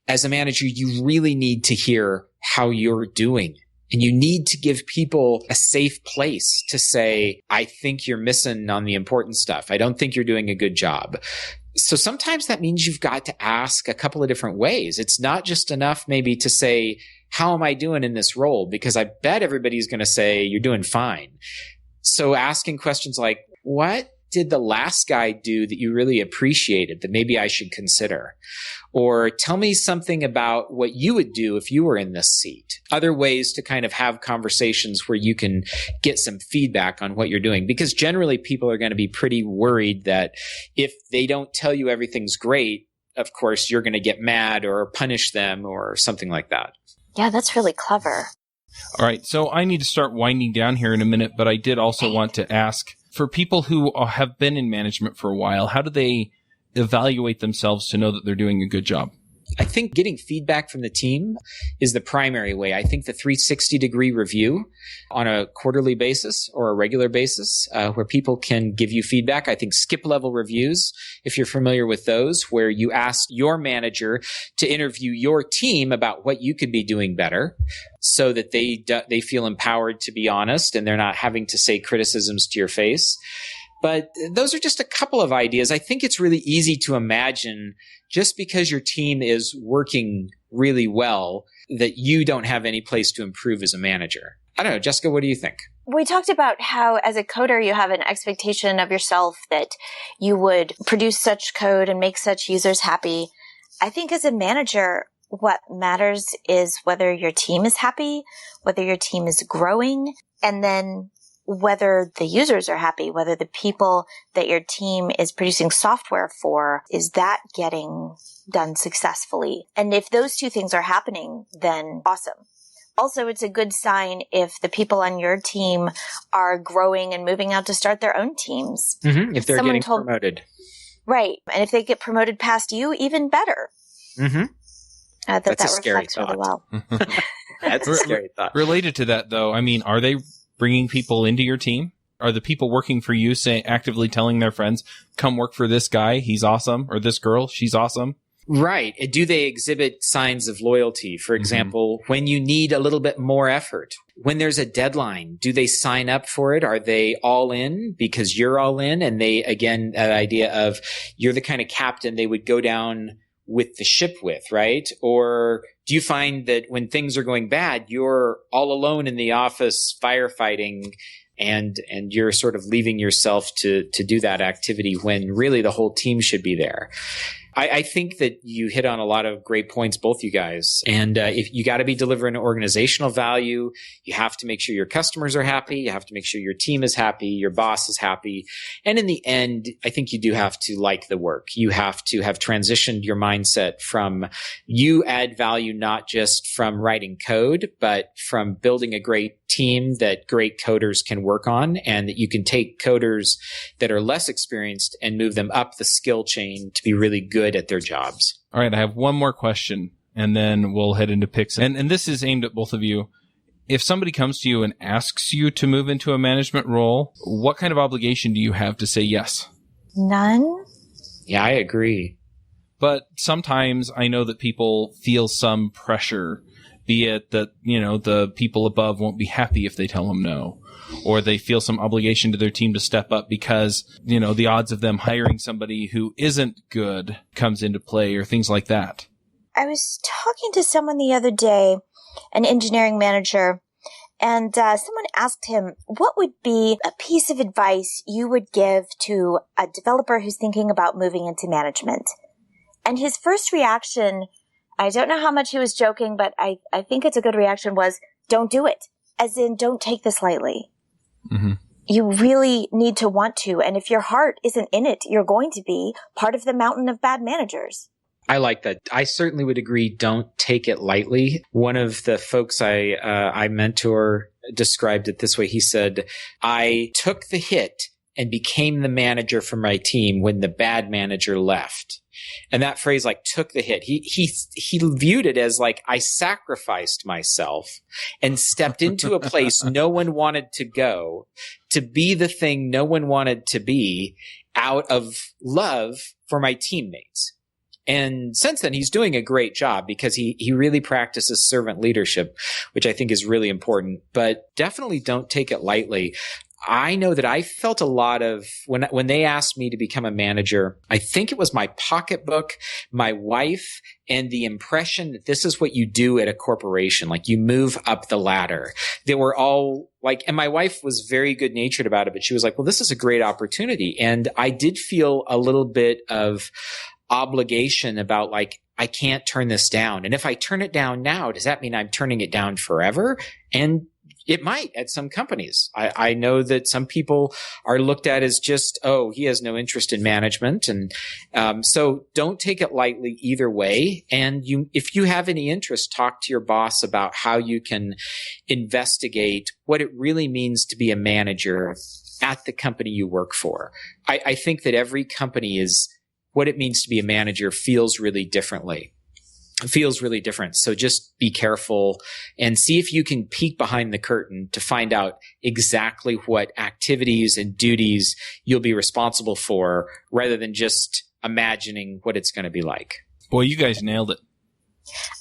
as a manager, you really need to hear how you're doing. And you need to give people a safe place to say, I think you're missing on the important stuff. I don't think you're doing a good job. So sometimes that means you've got to ask a couple of different ways. It's not just enough maybe to say, how am I doing in this role? Because I bet everybody's going to say you're doing fine. So asking questions like, what did the last guy do that you really appreciated that maybe I should consider? Or tell me something about what you would do if you were in this seat. Other ways to kind of have conversations where you can get some feedback on what you're doing. Because generally people are going to be pretty worried that if they don't tell you everything's great, of course, you're going to get mad or punish them or something like that. Yeah, that's really clever. All right. So I need to start winding down here in a minute, but I did also want to ask, for people who have been in management for a while, how do they evaluate themselves to know that they're doing a good job? I think getting feedback from the team is the primary way. I think the 360-degree review on a quarterly basis or a regular basis, where people can give you feedback. I think skip-level reviews, if you're familiar with those, where you ask your manager to interview your team about what you could be doing better so that they feel empowered to be honest and they're not having to say criticisms to your face. But those are just a couple of ideas. I think it's really easy to imagine just because your team is working really well that you don't have any place to improve as a manager. I don't know. Jessica, what do you think? We talked about how as a coder, you have an expectation of yourself that you would produce such code and make such users happy. I think as a manager, what matters is whether your team is happy, whether your team is growing, and then whether the users are happy, whether the people that your team is producing software for, is that getting done successfully? And if those two things are happening, then awesome. Also, it's a good sign if the people on your team are growing and moving out to start their own teams. Mm-hmm. If they're getting promoted. Right. And if they get promoted past you, even better. Mm-hmm. That reflects really well. That's a scary thought. Related to that, though, I mean, are they bringing people into your team? Are the people working for you actively telling their friends, come work for this guy, he's awesome, or this girl, she's awesome? Right. Do they exhibit signs of loyalty? For example, when you need a little bit more effort, when there's a deadline, do they sign up for it? Are they all in because you're all in? And they, again, that idea of you're the kind of captain they would go down with the ship with, right? Or do you find that when things are going bad, you're all alone in the office firefighting and you're sort of leaving yourself to do that activity when really the whole team should be there? I think that you hit on a lot of great points, both you guys. And if you got to be delivering organizational value, you have to make sure your customers are happy. You have to make sure your team is happy, your boss is happy. And in the end, I think you do have to like the work. You have to have transitioned your mindset from you add value not just from writing code, but from building a great team that great coders can work on, and that you can take coders that are less experienced and move them up the skill chain to be really good at their jobs. All right, I have one more question, and then we'll head into picks. And this is aimed at both of you. If somebody comes to you and asks you to move into a management role, what kind of obligation do you have to say yes? None. Yeah, I agree. But sometimes I know that people feel some pressure, be it that, the people above won't be happy if they tell them no, or they feel some obligation to their team to step up because, the odds of them hiring somebody who isn't good comes into play, or things like that. I was talking to someone the other day, an engineering manager, and someone asked him, what would be a piece of advice you would give to a developer who's thinking about moving into management? And his first reaction, I don't know how much he was joking, but I think it's a good reaction, was don't do it. As in, don't take this lightly. Mm-hmm. You really need to want to. And if your heart isn't in it, you're going to be part of the mountain of bad managers. I like that. I certainly would agree. Don't take it lightly. One of the folks I mentor described it this way. He said, I took the hit and became the manager for my team when the bad manager left. And that phrase, like, took the hit. He viewed it as like, I sacrificed myself and stepped into a place no one wanted to go, to be the thing no one wanted to be, out of love for my teammates. And since then, he's doing a great job because he really practices servant leadership, which I think is really important. But definitely don't take it lightly. I know that I felt a lot of, when they asked me to become a manager, I think it was my pocketbook, my wife, and the impression that this is what you do at a corporation. Like, you move up the ladder. They were all like, and my wife was very good natured about it, but she was like, well, this is a great opportunity. And I did feel a little bit of obligation about, like, I can't turn this down. And if I turn it down now, does that mean I'm turning it down forever? And it might at some companies. I know that some people are looked at as just, oh, he has no interest in management. And so don't take it lightly either way. And if you have any interest, talk to your boss about how you can investigate what it really means to be a manager at the company you work for. I think that every company is, what it means to be a manager feels really differently. It feels really different. So just be careful and see if you can peek behind the curtain to find out exactly what activities and duties you'll be responsible for, rather than just imagining what it's going to be like. Boy, you guys nailed it.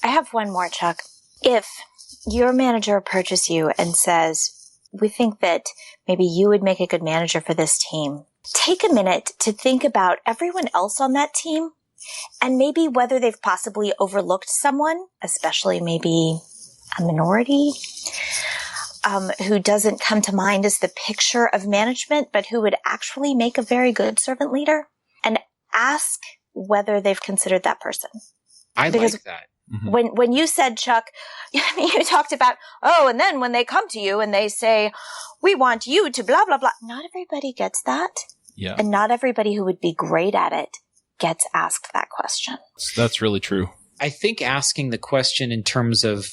I have one more, Chuck. If your manager approaches you and says, we think that maybe you would make a good manager for this team, take a minute to think about everyone else on that team, and maybe whether they've possibly overlooked someone, especially maybe a minority. who doesn't come to mind as the picture of management, but who would actually make a very good servant leader, and ask whether they've considered that person. I Because like that. when you said, Chuck, you talked about, and then when they come to you and they say, we want you to blah, blah, blah. Not everybody gets that. Yeah. And not everybody who would be great at it gets asked that question. That's really true. I think asking the question in terms of,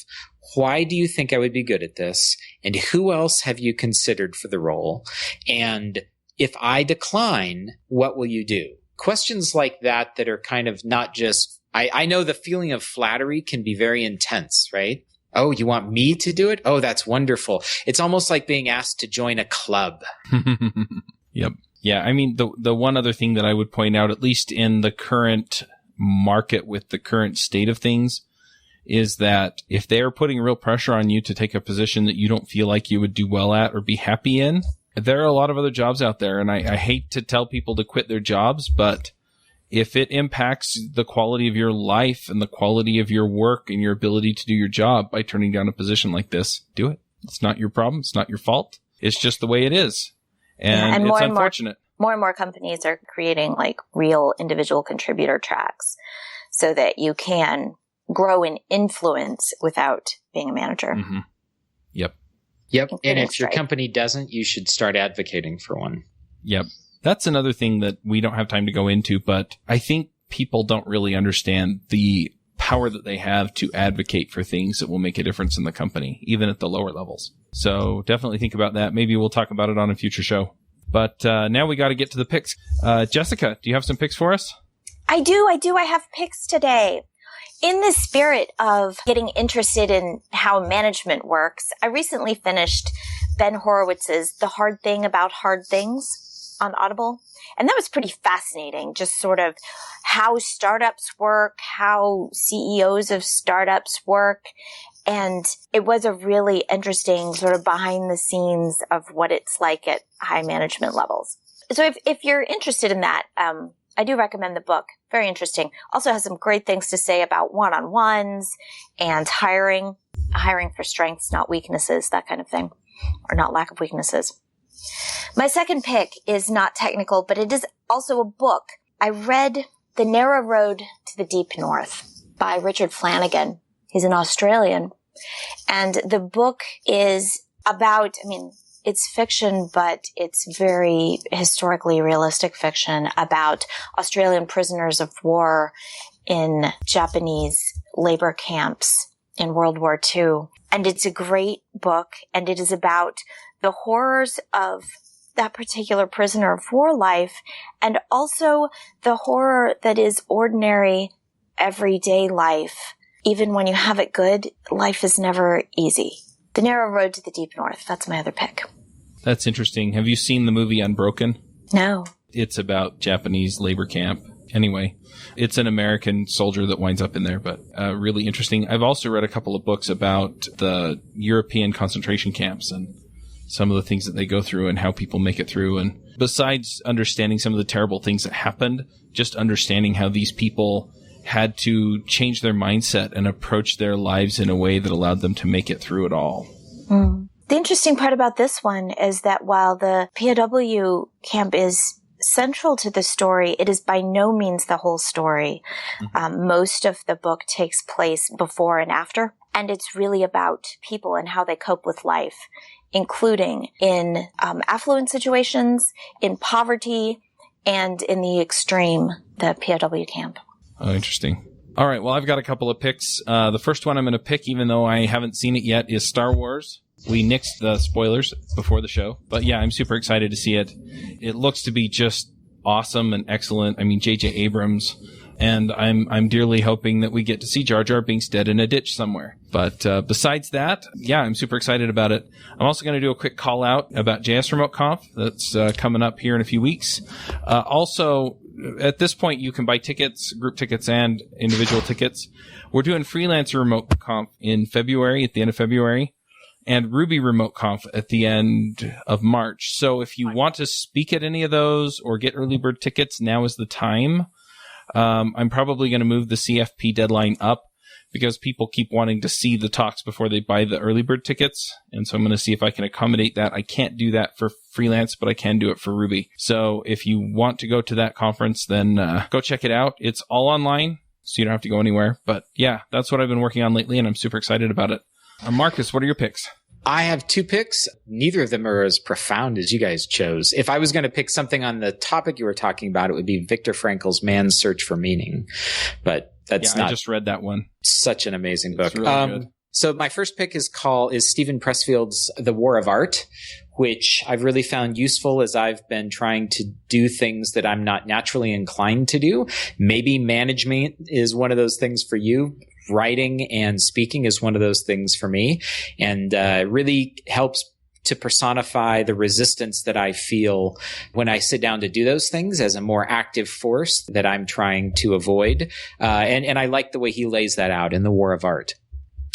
why do you think I would be good at this? And who else have you considered for the role? And if I decline, what will you do? Questions like that are kind of not just, I know the feeling of flattery can be very intense, right? Oh, you want me to do it? Oh, that's wonderful. It's almost like being asked to join a club. Yep. Yeah. I mean, the one other thing that I would point out, at least in the current market with the current state of things, is that if they're putting real pressure on you to take a position that you don't feel like you would do well at or be happy in, there are a lot of other jobs out there. And I hate to tell people to quit their jobs, but if it impacts the quality of your life and the quality of your work and your ability to do your job by turning down a position like this, do it. It's not your problem. It's not your fault. It's just the way it is. And it's unfortunate. More and more companies are creating like real individual contributor tracks so that you can grow and influence without being a manager. Mm-hmm. Yep. And if your company doesn't, you should start advocating for one. Yep. That's another thing that we don't have time to go into, but I think people don't really understand the power that they have to advocate for things that will make a difference in the company, even at the lower levels. So definitely think about that. Maybe we'll talk about it on a future show. But now we got to get to the picks. Jessica, do you have some picks for us? I do. I have picks today. In the spirit of getting interested in how management works, I recently finished Ben Horowitz's The Hard Thing About Hard Things on Audible. And that was pretty fascinating, just sort of how startups work, how CEOs of startups work. And it was a really interesting sort of behind the scenes of what it's like at high management levels. So if you're interested in that, I do recommend the book. Very interesting. Also has some great things to say about one-on-ones and hiring for strengths, not weaknesses, that kind of thing, or not lack of weaknesses. My second pick is not technical, but it is also a book. I read The Narrow Road to the Deep North by Richard Flanagan. He's an Australian. And the book is about, it's fiction, but it's very historically realistic fiction about Australian prisoners of war in Japanese labor camps in World War II. And it's a great book, and it is about the horrors of that particular prisoner of war life, and also the horror that is ordinary, everyday life. Even when you have it good, life is never easy. The Narrow Road to the Deep North. That's my other pick. That's interesting. Have you seen the movie Unbroken? No. It's about Japanese labor camp. Anyway, it's an American soldier that winds up in there, but really interesting. I've also read a couple of books about the European concentration camps and some of the things that they go through and how people make it through. And besides understanding some of the terrible things that happened, just understanding how these people had to change their mindset and approach their lives in a way that allowed them to make it through it all. Mm. The interesting part about this one is that while the POW camp is central to the story, it is by no means the whole story. Mm-hmm. Most of the book takes place before and after, and it's really about people and how they cope with life, including in affluent situations, in poverty, and in the extreme, the POW camp. Oh, interesting. All right. Well, I've got a couple of picks. The first one I'm going to pick, even though I haven't seen it yet, is Star Wars. We nixed the spoilers before the show, but yeah, I'm super excited to see it. It looks to be just awesome and excellent. J.J. Abrams, and I'm dearly hoping that we get to see Jar Jar Binks dead in a ditch somewhere. But besides that, yeah, I'm super excited about it. I'm also going to do a quick call out about JS Remote Conf that's coming up here in a few weeks. Also, at this point, you can buy tickets, group tickets and individual tickets. We're doing Freelancer Remote Conf in February, at the end of February, and Ruby Remote Conf at the end of March. So if you want to speak at any of those or get early bird tickets, now is the time. I'm probably going to move the CFP deadline up because people keep wanting to see the talks before they buy the early bird tickets. And so I'm going to see if I can accommodate that. I can't do that for freelance, but I can do it for Ruby. So if you want to go to that conference, then go check it out. It's all online, so you don't have to go anywhere. But yeah, that's what I've been working on lately, and I'm super excited about it. Marcus, what are your picks? I have 2 picks. Neither of them are as profound as you guys chose. If I was going to pick something on the topic you were talking about, it would be Viktor Frankl's Man's Search for Meaning. But that's not... I just read that one. Such an amazing book. It's really good. So my first pick is Stephen Pressfield's The War of Art, which I've really found useful as I've been trying to do things that I'm not naturally inclined to do. Maybe management is one of those things for you. Writing and speaking is one of those things for me, and really helps to personify the resistance that I feel when I sit down to do those things as a more active force that I'm trying to avoid. And I like the way he lays that out in The War of Art.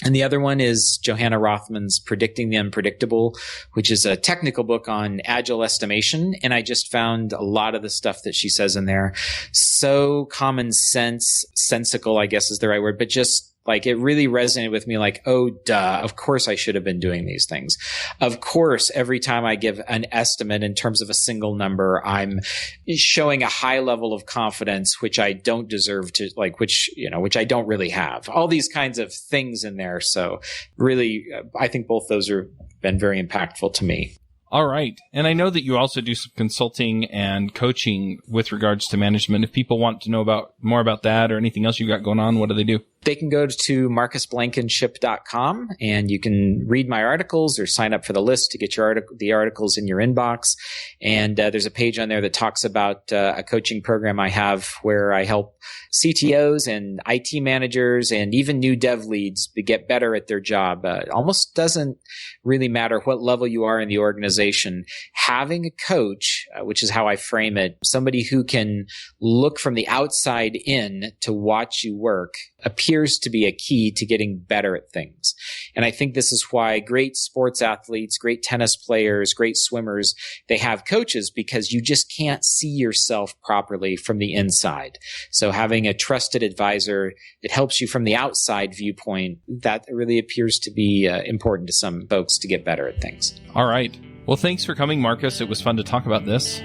And the other one is Johanna Rothman's Predicting the Unpredictable, which is a technical book on agile estimation. And I just found a lot of the stuff that she says in there so common sense, sensical, I guess is the right word, but just like it really resonated with me like, oh, duh, of course I should have been doing these things. Of course, every time I give an estimate in terms of a single number, I'm showing a high level of confidence, which I don't deserve to, like, which I don't really have. All these kinds of things in there. So really, I think both those have been very impactful to me. All right. And I know that you also do some consulting and coaching with regards to management. If people want to know more about that or anything else you've got going on, what do they do? They can go to marcusblankenship.com and you can read my articles or sign up for the list to get the articles in your inbox. And there's a page on there that talks about a coaching program I have where I help CTOs and IT managers and even new dev leads get better at their job. It almost doesn't really matter what level you are in the organization. Having a coach, which is how I frame it, somebody who can look from the outside in to watch you work, appears to be a key to getting better at things. And I think this is why great sports athletes, great tennis players, great swimmers, they have coaches because you just can't see yourself properly from the inside. So having a trusted advisor that helps you from the outside viewpoint, that really appears to be important to some folks to get better at things. All right. Well, thanks for coming, Marcus. It was fun to talk about this.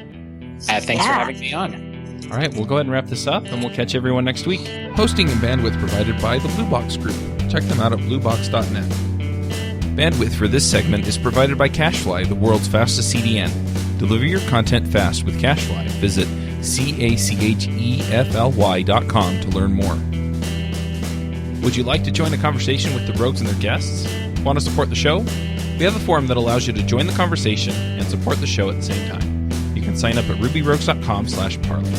Thanks for having me on. All right, we'll go ahead and wrap this up, and we'll catch everyone next week. Hosting and bandwidth provided by the Blue Box Group. Check them out at bluebox.net. Bandwidth for this segment is provided by CacheFly, the world's fastest CDN. Deliver your content fast with CacheFly. Visit CacheFly.com to learn more. Would you like to join the conversation with the rogues and their guests? Want to support the show? We have a forum that allows you to join the conversation and support the show at the same time. You can sign up at rubyrogues.com/parley.